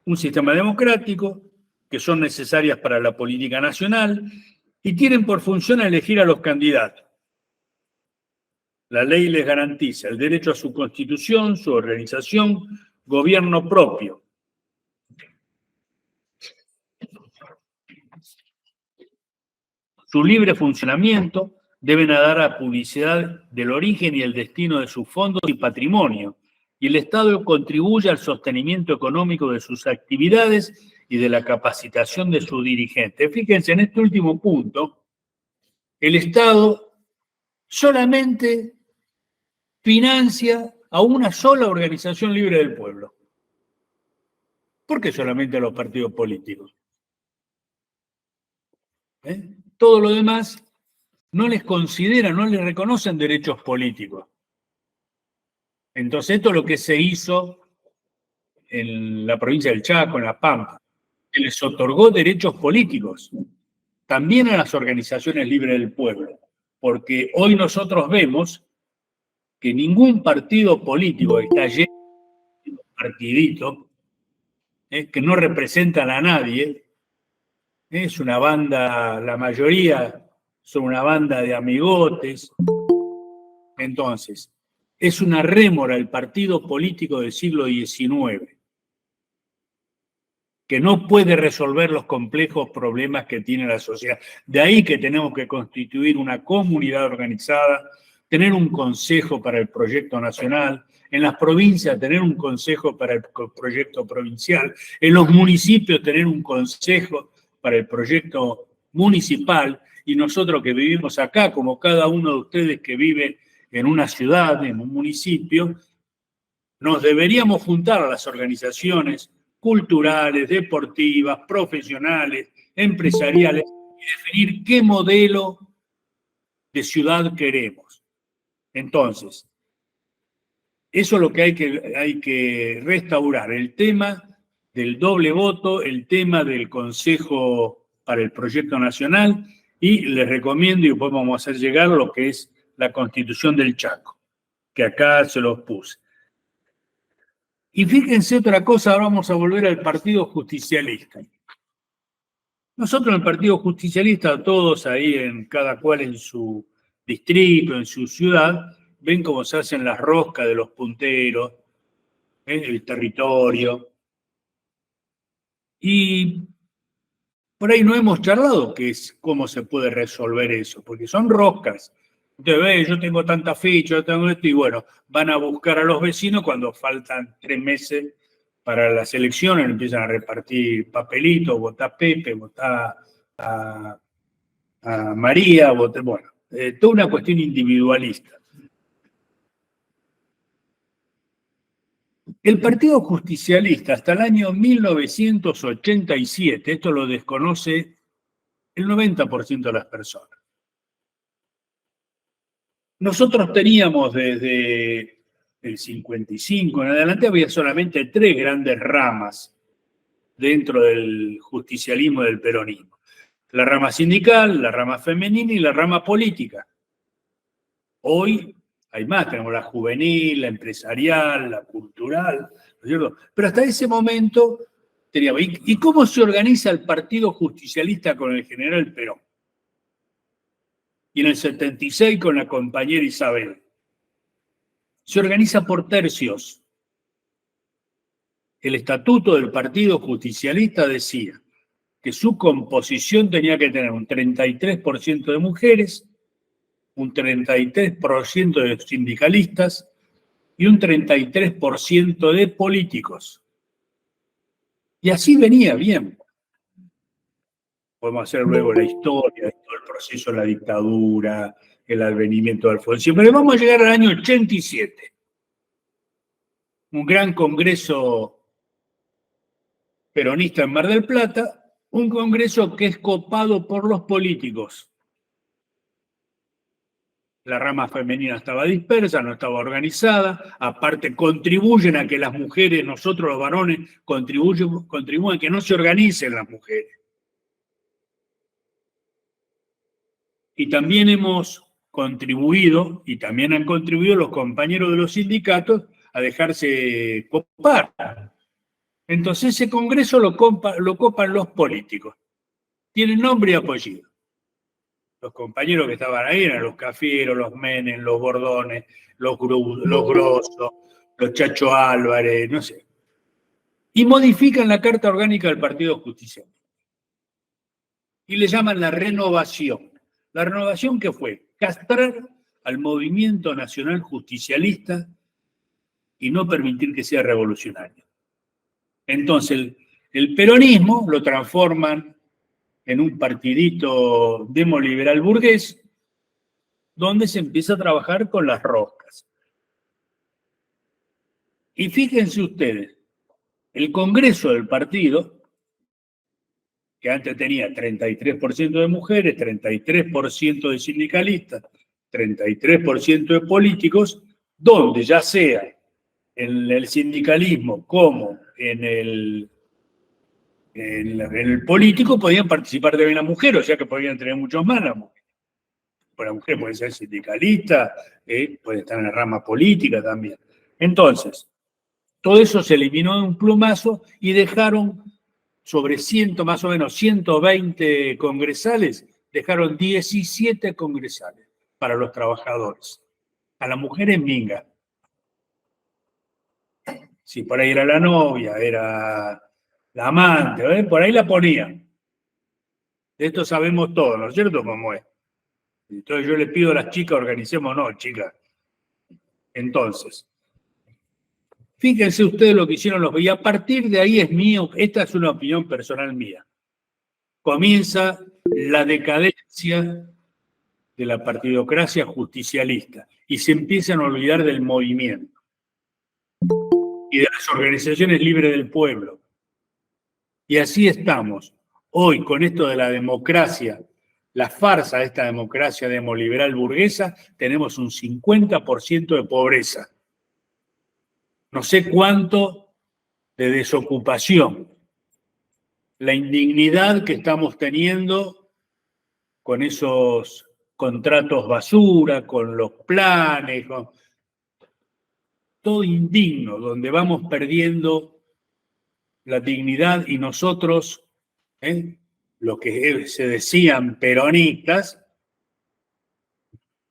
un sistema democrático que son necesarias para la política nacional y tienen por función elegir a los candidatos. La ley les garantiza el derecho a su constitución, su organización, gobierno propio. Su libre funcionamiento, deben dar a publicidad del origen y el destino de sus fondos y patrimonio, y el Estado contribuye al sostenimiento económico de sus actividades y de la capacitación de sus dirigentes. Fíjense, en este último punto, el Estado solamente financia a una sola organización libre del pueblo. ¿Por qué solamente a los partidos políticos? Todo lo demás no les consideran, no les reconocen derechos políticos. Entonces, esto es lo que se hizo en la provincia del Chaco, en La Pampa. Se les otorgó derechos políticos, también a las organizaciones libres del pueblo, porque hoy nosotros vemos que ningún partido político está lleno de partiditos que no representan a nadie. Es una banda, la mayoría son una banda de amigotes. Entonces, es una rémora el partido político del siglo XIX, que no puede resolver los complejos problemas que tiene la sociedad. De ahí que tenemos que constituir una comunidad organizada, tener un consejo para el proyecto nacional, en las provincias tener un consejo para el proyecto provincial, en los municipios tener un consejo para el proyecto municipal, y nosotros que vivimos acá, como cada uno de ustedes que vive en una ciudad, en un municipio, nos deberíamos juntar a las organizaciones culturales, deportivas, profesionales, empresariales, y definir qué modelo de ciudad queremos. Entonces, eso es lo que hay que restaurar, el tema del doble voto, el tema del Consejo para el Proyecto Nacional, y les recomiendo, y después vamos a hacer llegar lo que es la Constitución del Chaco, que acá se los puse. Y fíjense otra cosa, ahora vamos a volver al Partido Justicialista. Nosotros en el Partido Justicialista, todos ahí, en cada cual en su distrito, en su ciudad, ven cómo se hacen las roscas de los punteros, el territorio. Y por ahí no hemos charlado cómo se puede resolver eso, porque son roscas. Entonces, yo tengo tanta ficha, yo tengo esto, y bueno, van a buscar a los vecinos cuando faltan 3 meses para las elecciones, empiezan a repartir papelitos, votá a Pepe, votá a María, votá, bueno, toda una cuestión individualista. El Partido Justicialista hasta el año 1987, esto lo desconoce el 90% de las personas. Nosotros teníamos desde el 55 en adelante, había solamente 3 grandes ramas dentro del justicialismo y del peronismo. La rama sindical, la rama femenina y la rama política. Hoy hay más, tenemos la juvenil, la empresarial, la cultural, ¿no es cierto? Pero hasta ese momento teníamos. ¿Y cómo se organiza el Partido Justicialista con el general Perón? Y en el 76 con la compañera Isabel. Se organiza por tercios. El estatuto del Partido Justicialista decía que su composición tenía que tener un 33% de mujeres, un 33% de sindicalistas y un 33% de políticos. Y así venía bien. Podemos hacer luego la historia, todo el proceso de la dictadura, el advenimiento de Alfonsín. Pero vamos a llegar al año 87. un gran congreso peronista en Mar del Plata, un congreso que es copado por los políticos. La rama femenina estaba dispersa, no estaba organizada, aparte contribuyen a que las mujeres, nosotros los varones, contribuyen a que no se organicen las mujeres. Y también hemos contribuido, y también han contribuido los compañeros de los sindicatos, a dejarse copar. Entonces ese congreso lo copan los políticos. Tienen nombre y apellido. Los compañeros que estaban ahí eran los Cafieros, los Menem, los Bordones, los Grosso, los Chacho Álvarez, no sé. Y modifican la Carta Orgánica del Partido Justicialista. Y le llaman la renovación. La renovación que fue castrar al movimiento nacional justicialista y no permitir que sea revolucionario. Entonces, el peronismo lo transforman en un partidito demoliberal burgués, donde se empieza a trabajar con las roscas. Y fíjense ustedes, el Congreso del partido, que antes tenía 33% de mujeres, 33% de sindicalistas, 33% de políticos, donde ya sea en el sindicalismo como en el político podían participar también las mujeres, o sea que podían tener muchos más las mujeres. La mujer puede ser sindicalista, puede estar en la rama política también. Entonces, todo eso se eliminó de un plumazo y dejaron sobre más o menos 120 congresales, dejaron 17 congresales para los trabajadores. A las mujeres minga. Si por ahí era la novia, era la amante, por ahí la ponían. De esto sabemos todo, ¿no es cierto? ¿Cómo es? Entonces yo le pido a las chicas, organicemos, no, chicas. Entonces, fíjense ustedes lo que hicieron los... Y a partir de ahí es mío, esta es una opinión personal mía. Comienza la decadencia de la partidocracia justicialista y se empiezan a olvidar del movimiento y de las organizaciones libres del pueblo. Y así estamos. Hoy, con esto de la democracia, la farsa de esta democracia demoliberal burguesa, tenemos un 50% de pobreza. No sé cuánto de desocupación. La indignidad que estamos teniendo con esos contratos basura, con los planes, con todo indigno, donde vamos perdiendo la dignidad y nosotros, lo que se decían peronistas,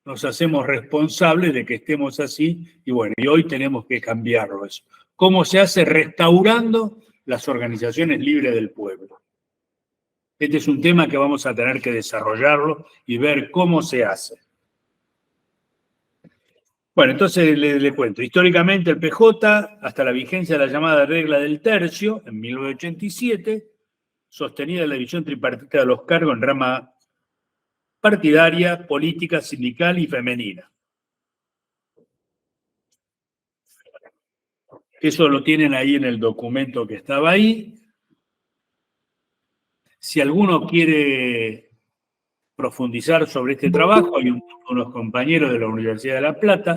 nos hacemos responsables de que estemos así y bueno, y hoy tenemos que cambiarlo eso. ¿Cómo se hace? Restaurando las organizaciones libres del pueblo. Este es un tema que vamos a tener que desarrollarlo y ver cómo se hace. Bueno, entonces le cuento. Históricamente el PJ, hasta la vigencia de la llamada regla del tercio, en 1987, sostenía la división tripartita de los cargos en rama partidaria, política, sindical y femenina. Eso lo tienen ahí en el documento que estaba ahí. Si alguno quiere profundizar sobre este trabajo, hay unos compañeros de la Universidad de La Plata,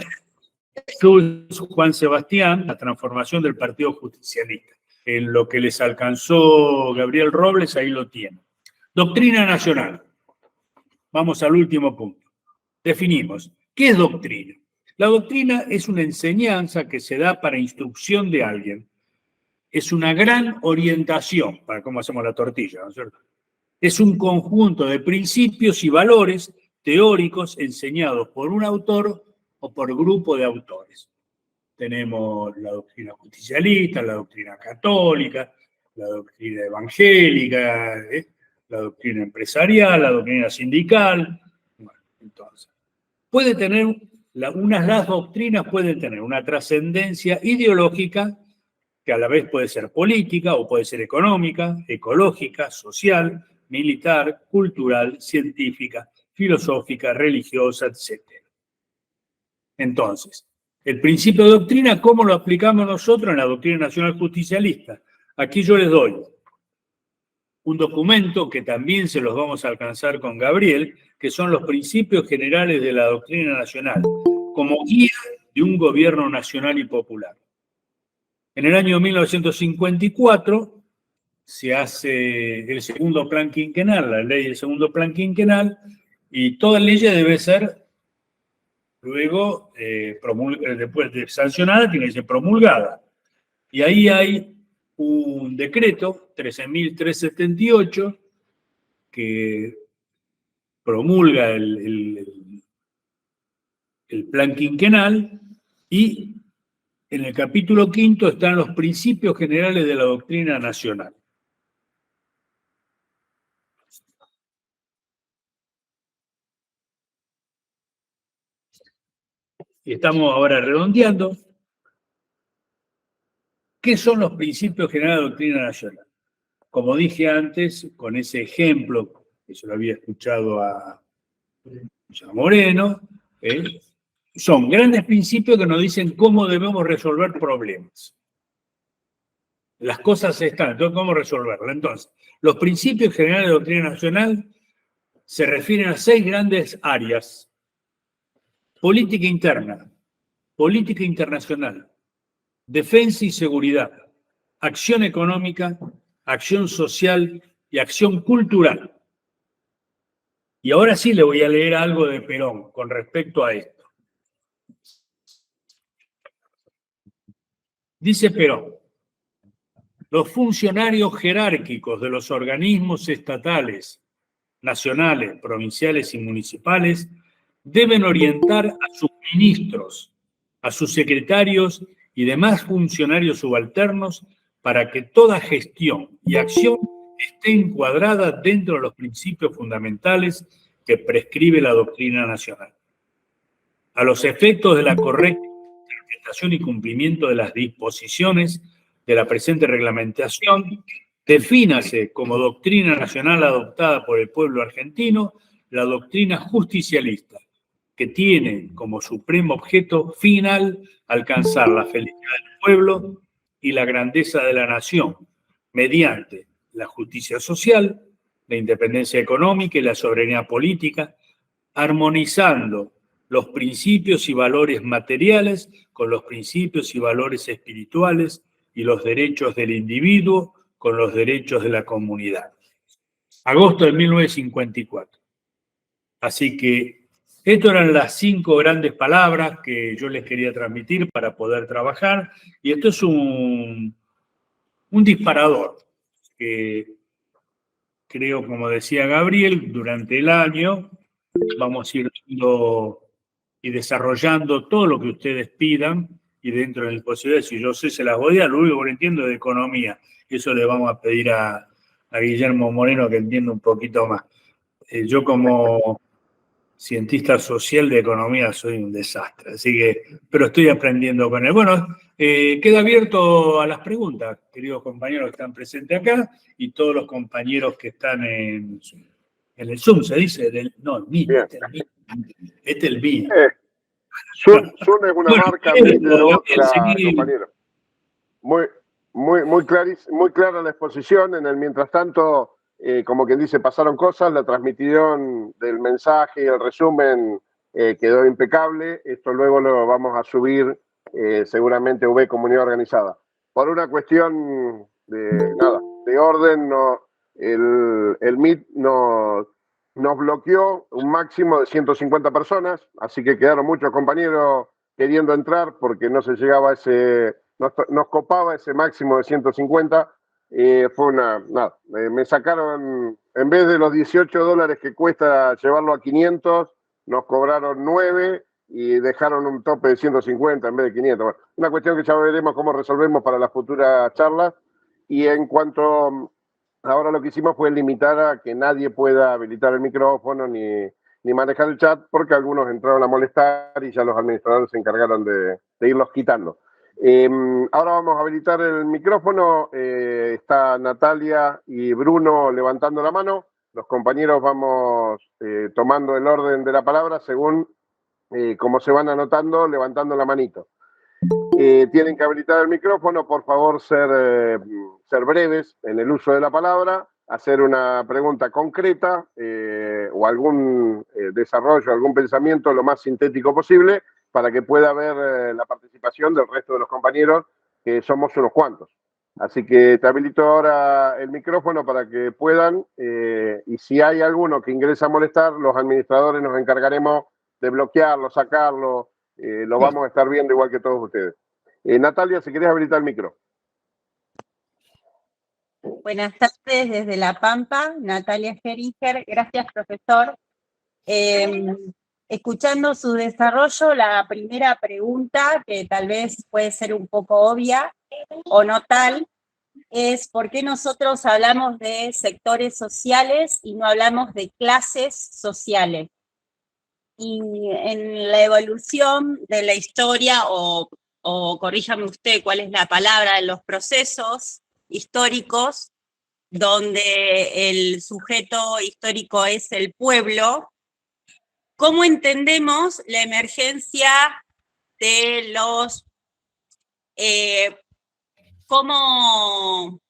Juan Sebastián, la transformación del Partido Justicialista. En lo que les alcanzó Gabriel Robles, ahí lo tienen. Doctrina nacional. Vamos al último punto. Definimos. ¿Qué es doctrina? La doctrina es una enseñanza que se da para instrucción de alguien. Es una gran orientación para cómo hacemos la tortilla, ¿no es cierto? Es un conjunto de principios y valores teóricos enseñados por un autor o por grupo de autores. Tenemos la doctrina justicialista, la doctrina católica, la doctrina evangélica, la doctrina empresarial, la doctrina sindical. Bueno, entonces, puede tener, las doctrinas pueden tener una trascendencia ideológica que a la vez puede ser política o puede ser económica, ecológica, social, militar, cultural, científica, filosófica, religiosa, etc. Entonces, El principio de doctrina, ¿cómo lo aplicamos nosotros en la doctrina nacional justicialista? Aquí yo les doy un documento que también se los vamos a alcanzar con Gabriel, que son los principios generales de la doctrina nacional, como guía de un gobierno nacional y popular. En el año 1954 se hace el segundo plan quinquenal, la ley del segundo plan quinquenal, y toda ley debe ser luego, después de sancionada, tiene que ser promulgada. Y ahí hay un decreto, 13.378, que promulga el plan quinquenal, y en el capítulo 5 están los principios generales de la doctrina nacional. Y estamos ahora redondeando. ¿Qué son los principios generales de la doctrina nacional? Como dije antes, con ese ejemplo que se lo había escuchado a Moreno, son grandes principios que nos dicen cómo debemos resolver problemas. Las cosas están, entonces, ¿cómo resolverlas? Entonces, los principios generales de la doctrina nacional se refieren a 6 grandes áreas: política interna, política internacional, defensa y seguridad, acción económica, acción social y acción cultural. Y ahora sí le voy a leer algo de Perón con respecto a esto. Dice Perón: los funcionarios jerárquicos de los organismos estatales, nacionales, provinciales y municipales deben orientar a sus ministros, a sus secretarios y demás funcionarios subalternos para que toda gestión y acción esté encuadrada dentro de los principios fundamentales que prescribe la doctrina nacional. A los efectos de la correcta interpretación y cumplimiento de las disposiciones de la presente reglamentación, defínase como doctrina nacional adoptada por el pueblo argentino la doctrina justicialista, que tiene como supremo objeto final alcanzar la felicidad del pueblo y la grandeza de la nación mediante la justicia social, la independencia económica y la soberanía política, armonizando los principios y valores materiales con los principios y valores espirituales y los derechos del individuo con los derechos de la comunidad. Agosto de 1954. Así que estas eran las 5 grandes palabras que yo les quería transmitir para poder trabajar, y esto es un disparador que creo, como decía Gabriel, durante el año vamos a ir viendo y desarrollando todo lo que ustedes pidan, y dentro de las posibilidades, si yo sé, se las voy a dar. Lo único que entiendo es de economía, y eso le vamos a pedir a Guillermo Moreno, que entienda un poquito más. Yo como cientista social de economía soy un desastre, así que, pero estoy aprendiendo con él. Bueno, queda abierto a las preguntas, queridos compañeros que están presentes acá, y todos los compañeros que están en el Zoom, se dice, el Meet, este es el Meet. Zoom es una marca, Meet es otra, seguir. compañero. Muy clara la exposición. En el mientras tanto, como quien dice, pasaron cosas. La transmisión del mensaje y el resumen quedó impecable. Esto luego lo vamos a subir seguramente a Comunidad Organizada. Por una cuestión de orden, el Meet nos bloqueó un máximo de 150 personas, así que quedaron muchos compañeros queriendo entrar porque no se llegaba a ese... Nos copaba ese máximo de 150. Fue me sacaron, en vez de los $18 que cuesta llevarlo a 500, nos cobraron 9 y dejaron un tope de 150 en vez de 500. Bueno, una cuestión que ya veremos cómo resolvemos para las futuras charlas. Y en cuanto, ahora lo que hicimos fue limitar a que nadie pueda habilitar el micrófono ni manejar el chat, porque algunos entraron a molestar y ya los administradores se encargaron de irlos quitando. Ahora vamos a habilitar el micrófono. Está Natalia y Bruno levantando la mano. Los compañeros vamos tomando el orden de la palabra según como se van anotando, levantando la manito. Tienen que habilitar el micrófono, por favor, ser breves en el uso de la palabra, hacer una pregunta concreta o algún desarrollo, algún pensamiento lo más sintético posible para que pueda haber la participación del resto de los compañeros, que somos unos cuantos. Así que te habilito ahora el micrófono para que puedan, y si hay alguno que ingresa a molestar, los administradores nos encargaremos de bloquearlo, sacarlo, lo vamos a estar viendo igual que todos ustedes. Natalia, si querés habilitar el micro. Buenas tardes desde La Pampa, Natalia Geringer. Gracias, profesor. Escuchando su desarrollo, la primera pregunta, que tal vez puede ser un poco obvia o no tal, es ¿por qué nosotros hablamos de sectores sociales y no hablamos de clases sociales? Y en la evolución de la historia, o corríjame usted cuál es la palabra, en los procesos históricos, donde el sujeto histórico es el pueblo, ¿cómo entendemos la emergencia de los... cómo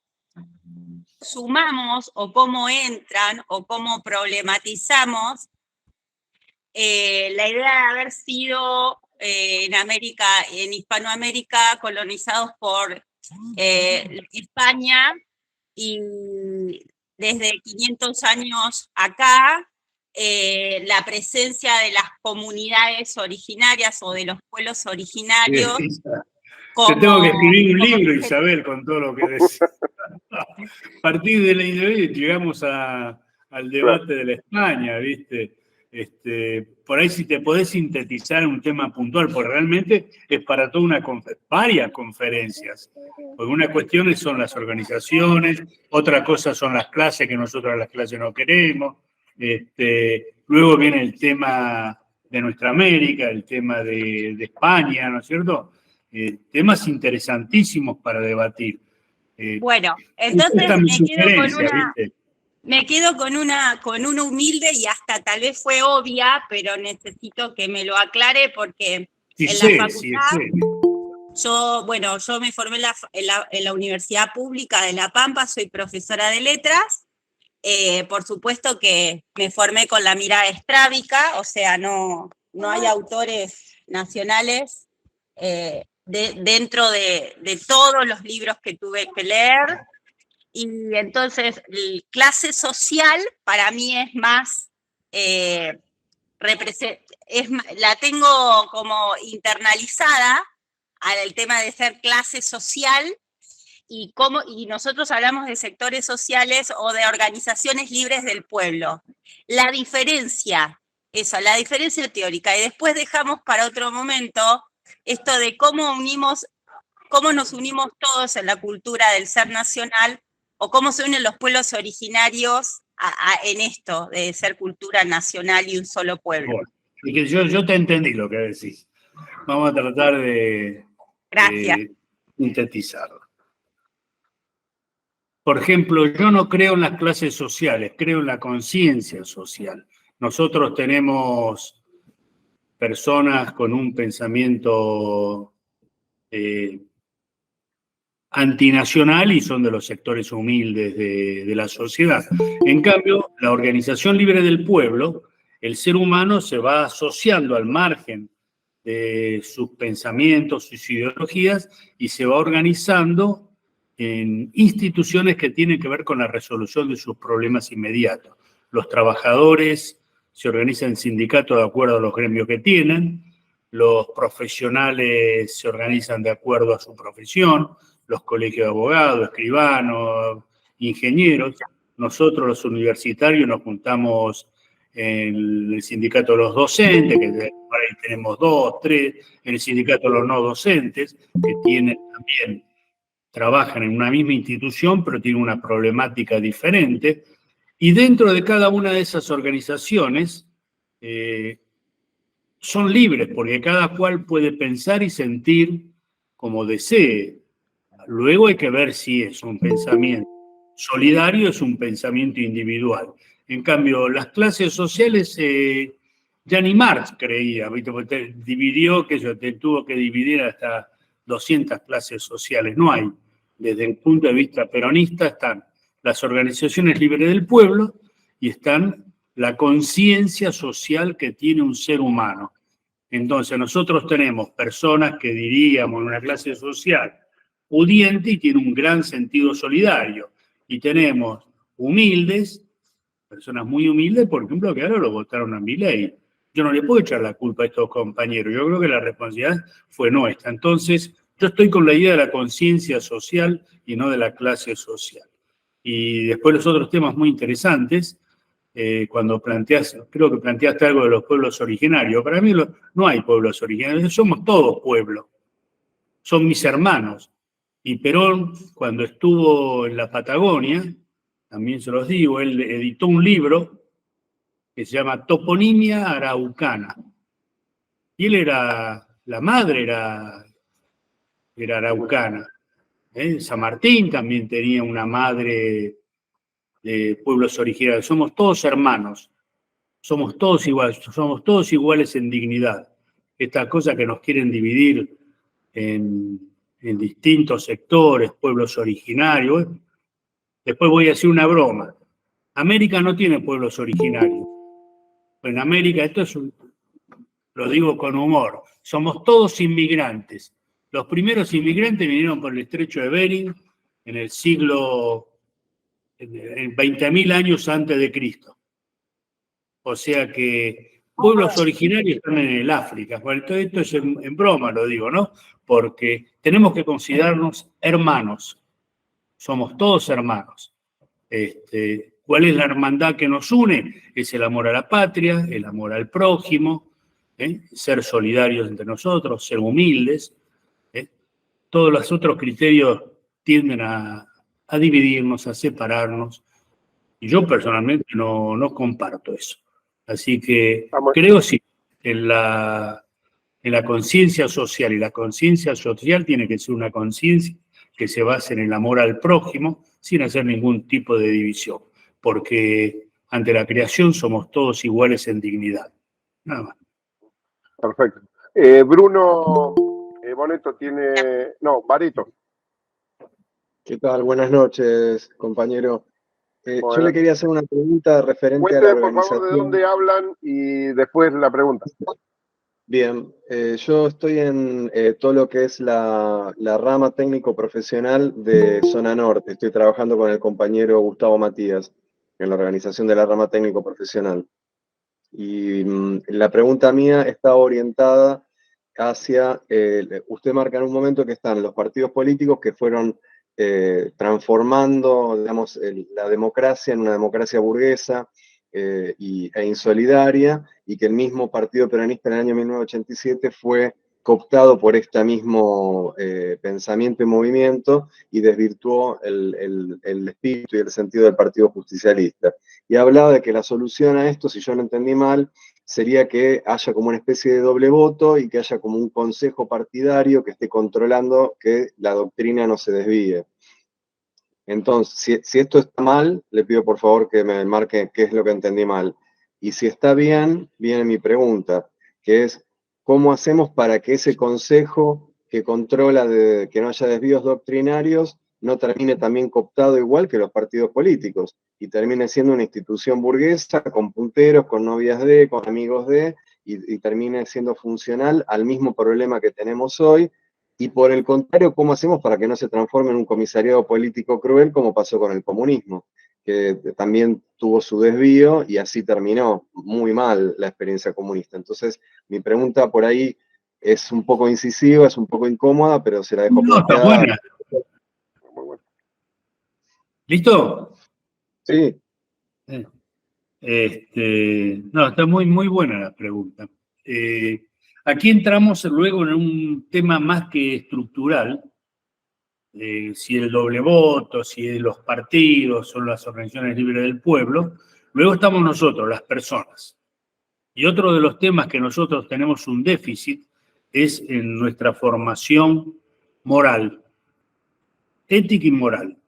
sumamos o cómo entran o cómo problematizamos la idea de haber sido en América, en Hispanoamérica, colonizados por España, y desde 500 años acá, la presencia de las comunidades originarias o de los pueblos originarios. Te tengo que escribir un libro, Isabel, con todo lo que decís. A partir de la independencia llegamos al debate de la España, ¿viste? Por ahí si te podés sintetizar un tema puntual, porque realmente es para toda varias conferencias. Porque una cuestión son las organizaciones, otra cosa son las clases, que nosotros las clases no queremos. Luego viene el tema de nuestra América, el tema de España, ¿no es cierto? Temas interesantísimos para debatir. Bueno, entonces me quedo con una humilde, y hasta tal vez fue obvia, pero necesito que me lo aclare porque en la facultad, yo me formé en la Universidad Pública de La Pampa, soy profesora de letras. Por supuesto que me formé con la mirada estrábica, o sea, no hay autores nacionales dentro de todos los libros que tuve que leer. Y entonces, clase social para mí es más, la tengo como internalizada al tema de ser clase social, y nosotros hablamos de sectores sociales o de organizaciones libres del pueblo. La diferencia teórica, y después dejamos para otro momento esto de cómo nos unimos todos en la cultura del ser nacional, o cómo se unen los pueblos originarios en esto de ser cultura nacional y un solo pueblo. Bueno, y que yo te entendí lo que decís. Vamos a tratar de sintetizarlo. Por ejemplo, yo no creo en las clases sociales, creo en la conciencia social. Nosotros tenemos personas con un pensamiento antinacional y son de los sectores humildes de la sociedad. En cambio, la organización libre del pueblo, el ser humano se va asociando al margen de sus pensamientos, sus ideologías, y se va organizando en instituciones que tienen que ver con la resolución de sus problemas inmediatos. Los trabajadores se organizan en sindicatos de acuerdo a los gremios que tienen, los profesionales se organizan de acuerdo a su profesión, los colegios de abogados, escribanos, ingenieros. Nosotros los universitarios nos juntamos en el sindicato de los docentes, que por ahí tenemos 2, 3, en el sindicato de los no docentes, que también trabajan en una misma institución, pero tienen una problemática diferente. Y dentro de cada una de esas organizaciones son libres, porque cada cual puede pensar y sentir como desee. Luego hay que ver si es un pensamiento solidario, es un pensamiento individual. En cambio, las clases sociales Ya ni Marx creía, ¿viste? Porque dividió, tuvo que dividir hasta 200 clases sociales. No hay. Desde el punto de vista peronista están las organizaciones libres del pueblo y están la conciencia social que tiene un ser humano. Entonces nosotros tenemos personas que diríamos en una clase social pudiente y tiene un gran sentido solidario. Y tenemos humildes, personas muy humildes, por ejemplo, que ahora lo votaron a Milei. Yo no le puedo echar la culpa a estos compañeros. Yo creo que la responsabilidad fue nuestra. Entonces, yo estoy con la idea de la conciencia social y no de la clase social. Y después los otros temas muy interesantes, cuando creo que planteaste algo de los pueblos originarios. Para mí no hay pueblos originarios, somos todos pueblos. Son mis hermanos. Y Perón, cuando estuvo en la Patagonia, también se los digo, él editó un libro que se llama Toponimia Araucana. Y la madre era araucana. San Martín también tenía una madre de pueblos originarios. Somos todos hermanos, somos todos iguales en dignidad. Estas cosas que nos quieren dividir en distintos sectores, pueblos originarios. Después voy a hacer una broma. América no tiene pueblos originarios. En América, lo digo con humor, somos todos inmigrantes. Los primeros inmigrantes vinieron por el estrecho de Bering en el siglo, en 20.000 años antes de Cristo. O sea que pueblos originarios están en el África. Bueno, todo esto es en broma, lo digo, ¿no? Porque tenemos que considerarnos hermanos. Somos todos hermanos. ¿Cuál es la hermandad que nos une? Es el amor a la patria, el amor al prójimo, ser solidarios entre nosotros, ser humildes. Todos los otros criterios tienden a dividirnos, a separarnos. Y yo personalmente no comparto eso. Así que creo sí, en la conciencia social. Y la conciencia social tiene que ser una conciencia que se base en el amor al prójimo sin hacer ningún tipo de división. Porque ante la creación somos todos iguales en dignidad. Nada más. Perfecto. Bruno Boneto Barito. ¿Qué tal? Buenas noches, compañero. Bueno. Yo le quería hacer una pregunta referente Cuénteme, a la organización. por favor, de dónde hablan y después la pregunta. Bien, yo estoy en todo lo que es la rama técnico-profesional de Zona Norte. Estoy trabajando con el compañero Gustavo Matías en la organización de la rama técnico-profesional. Y la pregunta mía está orientada hacia, usted marca en un momento que están los partidos políticos que fueron transformando, digamos, la democracia en una democracia burguesa e insolidaria, y que el mismo Partido Peronista en el año 1987 fue cooptado por este mismo pensamiento y movimiento y desvirtuó el espíritu y el sentido del Partido Justicialista. Y hablaba de que la solución a esto, si yo lo entendí mal, sería que haya como una especie de doble voto y que haya como un consejo partidario que esté controlando que la doctrina no se desvíe. Entonces, si esto está mal, le pido por favor que me marque qué es lo que entendí mal. Y si está bien, viene mi pregunta, que es, ¿cómo hacemos para que ese consejo que controla que no haya desvíos doctrinarios no termine también cooptado igual que los partidos políticos y termine siendo una institución burguesa con punteros, con novias de, con amigos de, y termine siendo funcional al mismo problema que tenemos hoy? Y por el contrario, ¿cómo hacemos para que no se transforme en un comisariado político cruel como pasó con el comunismo? Que también tuvo su desvío y así terminó muy mal la experiencia comunista. Entonces, mi pregunta por ahí es un poco incisiva, es un poco incómoda, pero se la dejo planteada. Está buena. ¿Listo? Sí. Está muy, muy buena la pregunta. Aquí entramos luego en un tema más que estructural, si el doble voto, si los partidos, son las organizaciones libres del pueblo. Luego estamos nosotros, las personas. Y otro de los temas que nosotros tenemos un déficit es en nuestra formación moral, ética y moral.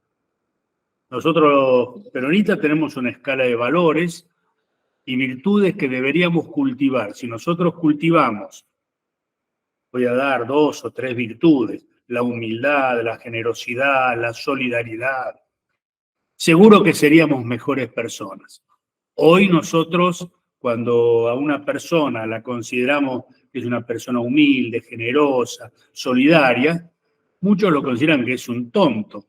Nosotros, los peronistas, tenemos una escala de valores y virtudes que deberíamos cultivar. Si nosotros cultivamos, voy a dar 2 o 3 virtudes, la humildad, la generosidad, la solidaridad, seguro que seríamos mejores personas. Hoy nosotros, cuando a una persona la consideramos que es una persona humilde, generosa, solidaria, muchos lo consideran que es un tonto.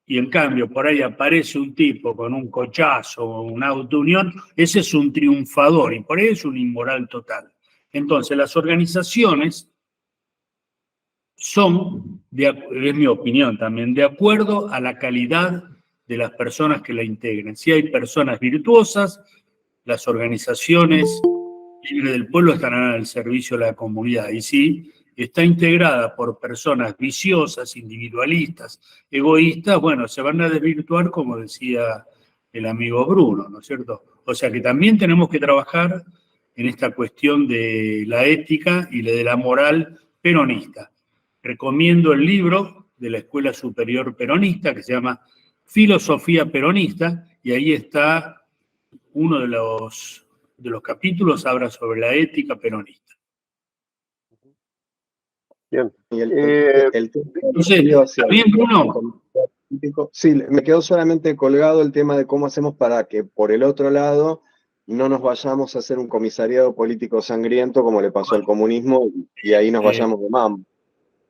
Y en cambio, por ahí aparece un tipo con un cochazo o un auto unión, ese es un triunfador y por ahí es un inmoral total. Entonces, las organizaciones son, es mi opinión también, de acuerdo a la calidad de las personas que la integran. Si hay personas virtuosas, las organizaciones libres del pueblo estarán al servicio de la comunidad. Y si está integrada por personas viciosas, individualistas, egoístas, bueno, se van a desvirtuar, como decía el amigo Bruno, ¿no es cierto? O sea que también tenemos que trabajar en esta cuestión de la ética y de la moral peronista. Recomiendo el libro de la Escuela Superior Peronista que se llama Filosofía Peronista, y ahí está uno de los capítulos, habla sobre la ética peronista. Bien. Y el Entonces, ¿está bien, Bruno? Sí, me quedó solamente colgado el tema de cómo hacemos para que por el otro lado no nos vayamos a hacer un comisariado político sangriento como le pasó al comunismo y ahí nos vayamos de mambo.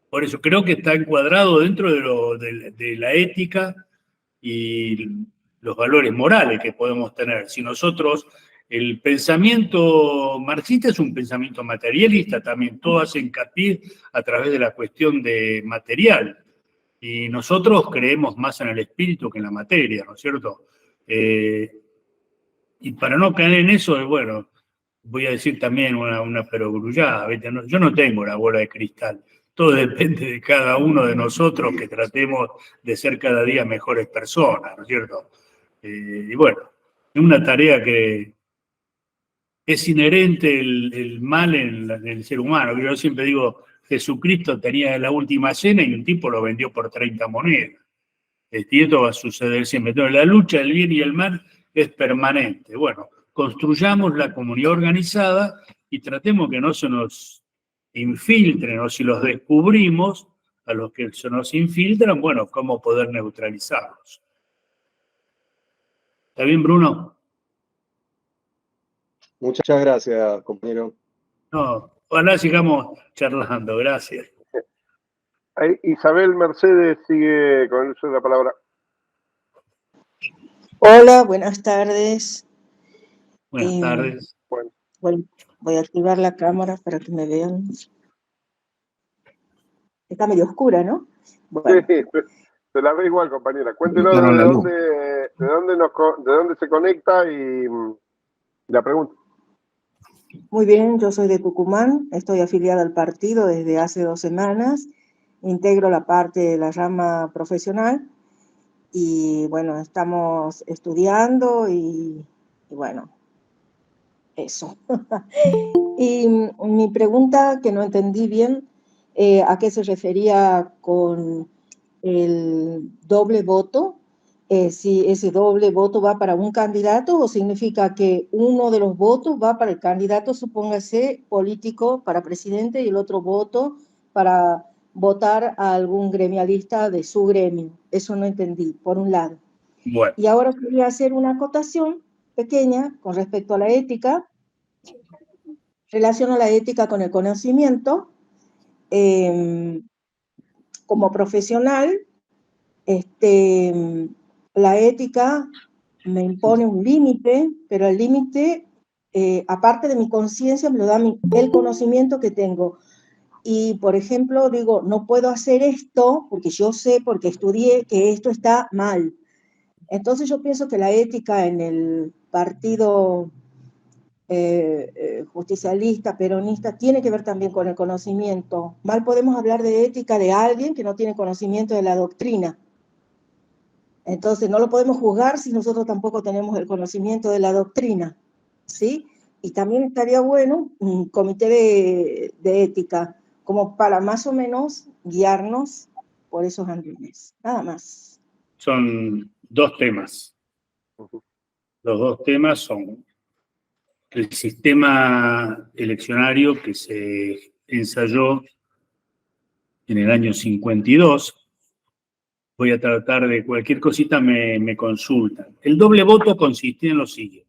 Por eso creo que está encuadrado dentro de la ética y los valores morales que podemos tener. Si nosotros, el pensamiento marxista es un pensamiento materialista también, todo hace hincapié a través de la cuestión de material. Y nosotros creemos más en el espíritu que en la materia, ¿no es cierto? Y para no caer en eso, bueno, voy a decir también una perogrullada, ¿viste? Yo no tengo una bola de cristal. Todo depende de cada uno de nosotros que tratemos de ser cada día mejores personas, ¿no es cierto? Y bueno, es una tarea que es inherente el mal en el ser humano. Yo siempre digo, Jesucristo tenía la última cena y un tipo lo vendió por 30 monedas. Y esto va a suceder siempre. Entonces, la lucha del bien y el mal es permanente. Bueno, construyamos la comunidad organizada y tratemos que no se nos infiltren, o si los descubrimos, a los que se nos infiltran, bueno, cómo poder neutralizarlos. ¿Está bien, Bruno? Muchas gracias, compañero. No, ojalá sigamos charlando. Gracias. Ahí, Isabel Mercedes sigue con el uso de la palabra. Hola, buenas tardes. Buenas tardes. Bueno, voy a activar la cámara para que me vean. Está medio oscura, ¿no? Bueno. Sí, se la ve igual, compañera. Cuéntenos de dónde se conecta y la pregunta. Muy bien, yo soy de Tucumán, estoy afiliada al partido desde hace 2 semanas, integro la parte de la rama profesional y bueno, estamos estudiando y bueno, eso. Y mi pregunta, que no entendí bien, ¿a qué se refería con el doble voto? Si ese doble voto va para un candidato o significa que uno de los votos va para el candidato, supóngase, político para presidente y el otro voto para votar a algún gremialista de su gremio. Eso no entendí, por un lado. Bueno. Y ahora quería hacer una acotación pequeña con respecto a la ética. Relaciono la ética con el conocimiento. Como profesional, la ética me impone un límite, pero el límite, aparte de mi conciencia, me lo da el conocimiento que tengo. Y, por ejemplo, digo, no puedo hacer esto porque yo sé, porque estudié, que esto está mal. Entonces yo pienso que la ética en el partido justicialista, peronista, tiene que ver también con el conocimiento. Mal podemos hablar de ética de alguien que no tiene conocimiento de la doctrina. Entonces, no lo podemos juzgar si nosotros tampoco tenemos el conocimiento de la doctrina, ¿sí? Y también estaría bueno un comité de ética, como para más o menos guiarnos por esos andenes. Nada más. Son 2 temas. Los dos temas son el sistema eleccionario que se ensayó en el año 52. Voy a tratar de cualquier cosita me consultan. El doble voto consistía en lo siguiente.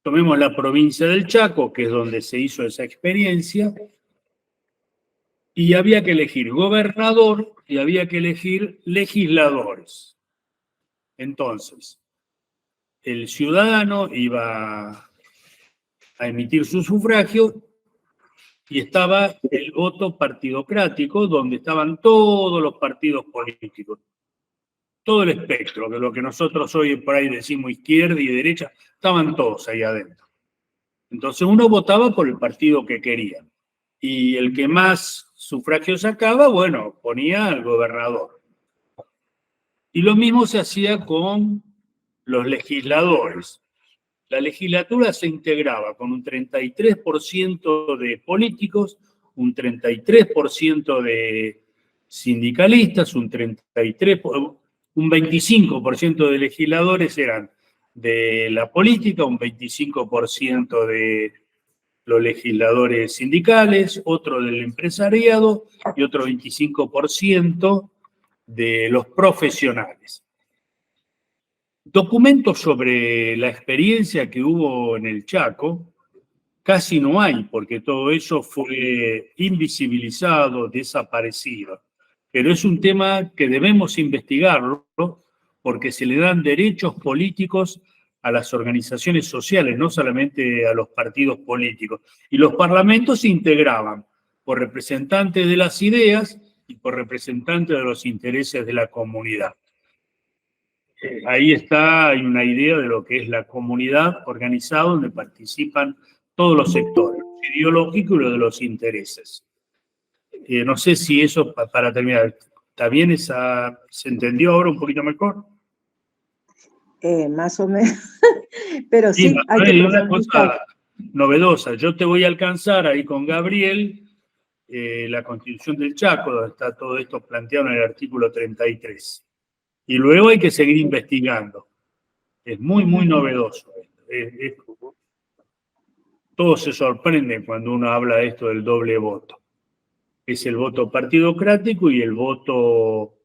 Tomemos la provincia del Chaco, que es donde se hizo esa experiencia, y había que elegir gobernador y había que elegir legisladores. Entonces, el ciudadano iba a emitir su sufragio y estaba el voto partidocrático, donde estaban todos los partidos políticos, todo el espectro, de lo que nosotros hoy por ahí decimos izquierda y derecha, estaban todos ahí adentro. Entonces uno votaba por el partido que quería. Y el que más sufragios sacaba, bueno, ponía al gobernador. Y lo mismo se hacía con los legisladores. La legislatura se integraba con un 33% de políticos, un 33% de sindicalistas, un 25% de legisladores eran de la política, un 25% de los legisladores sindicales, otro del empresariado y otro 25% de los profesionales. Documentos sobre la experiencia que hubo en el Chaco casi no hay, porque todo eso fue invisibilizado, desaparecido. Pero es un tema que debemos investigarlo, porque se le dan derechos políticos a las organizaciones sociales, no solamente a los partidos políticos. Y los parlamentos se integraban por representantes de las ideas y por representantes de los intereses de la comunidad. Ahí está, hay una idea de lo que es la comunidad organizada, donde participan todos los sectores, ideológicos y los de los intereses. No sé si eso, para terminar, ¿está bien se entendió ahora un poquito mejor? Más o menos, pero sí, hay hay que una profundizar. cosa novedosa. Yo te voy a alcanzar ahí con Gabriel, la Constitución del Chaco, donde está todo esto planteado en el artículo 33. Y luego hay que seguir investigando. Es muy, muy novedoso. Todos se sorprenden cuando uno habla de esto del doble voto. Es el voto partidocrático y el voto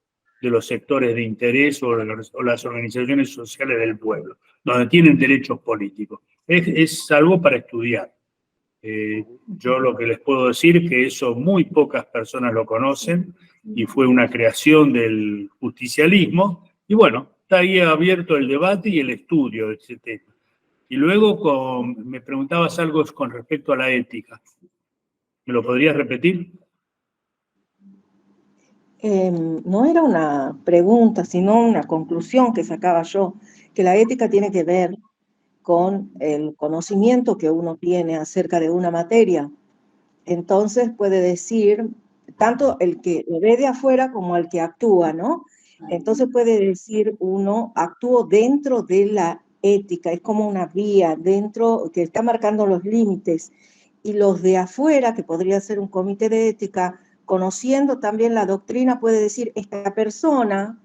de los sectores de interés o las organizaciones sociales del pueblo, donde tienen derechos políticos. Es algo para estudiar. Yo lo que les puedo decir es que eso muy pocas personas lo conocen y fue una creación del justicialismo. Y bueno, está ahí abierto el debate y el estudio de ese tema. Y luego me preguntabas algo con respecto a la ética. ¿Me lo podrías repetir? No era una pregunta, sino una conclusión que sacaba yo, que la ética tiene que ver con el conocimiento que uno tiene acerca de una materia. Entonces puede decir, tanto el que lo ve de afuera como el que actúa, ¿no? Entonces puede decir uno, actúo dentro de la ética, es como una vía dentro que está marcando los límites. Y los de afuera, que podría ser un comité de ética, conociendo también la doctrina, puede decir, esta persona,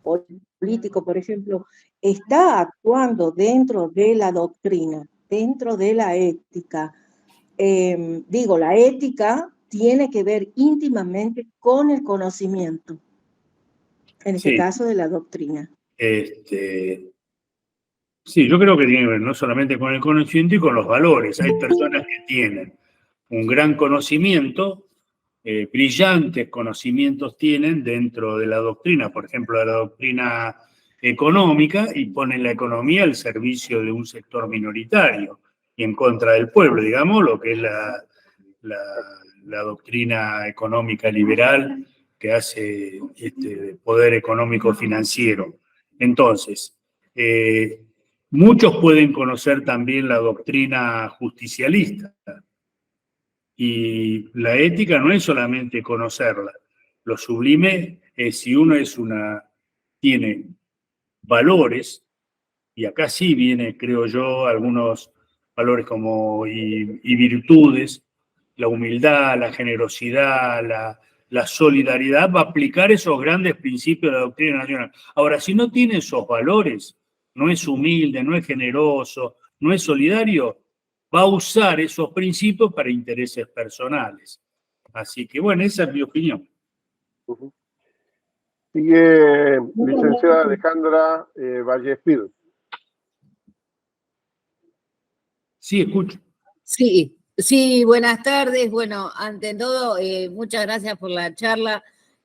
político, por ejemplo, está actuando dentro de la doctrina, dentro de la ética. La ética tiene que ver íntimamente con el conocimiento, en este caso de la doctrina. Sí, yo creo que tiene que ver no solamente con el conocimiento y con los valores. Hay personas que tienen un gran conocimiento, brillantes conocimientos tienen dentro de la doctrina, por ejemplo, de la doctrina económica, y ponen la economía al servicio de un sector minoritario y en contra del pueblo, digamos, lo que es la doctrina económica liberal que hace poder económico financiero. Entonces, muchos pueden conocer también la doctrina justicialista. Y la ética no es solamente conocerla. Lo sublime es si uno tiene valores, y acá sí viene, creo yo, algunos valores y virtudes, la humildad, la generosidad, la solidaridad va a aplicar esos grandes principios de la doctrina nacional. Ahora, si no tiene esos valores, no es humilde, no es generoso, no es solidario, va a usar esos principios para intereses personales. Así que, bueno, esa es mi opinión. Sigue licenciada Alejandra Vallespid. Sí, escucho. Sí, sí, buenas tardes. Bueno, ante todo, muchas gracias por la charla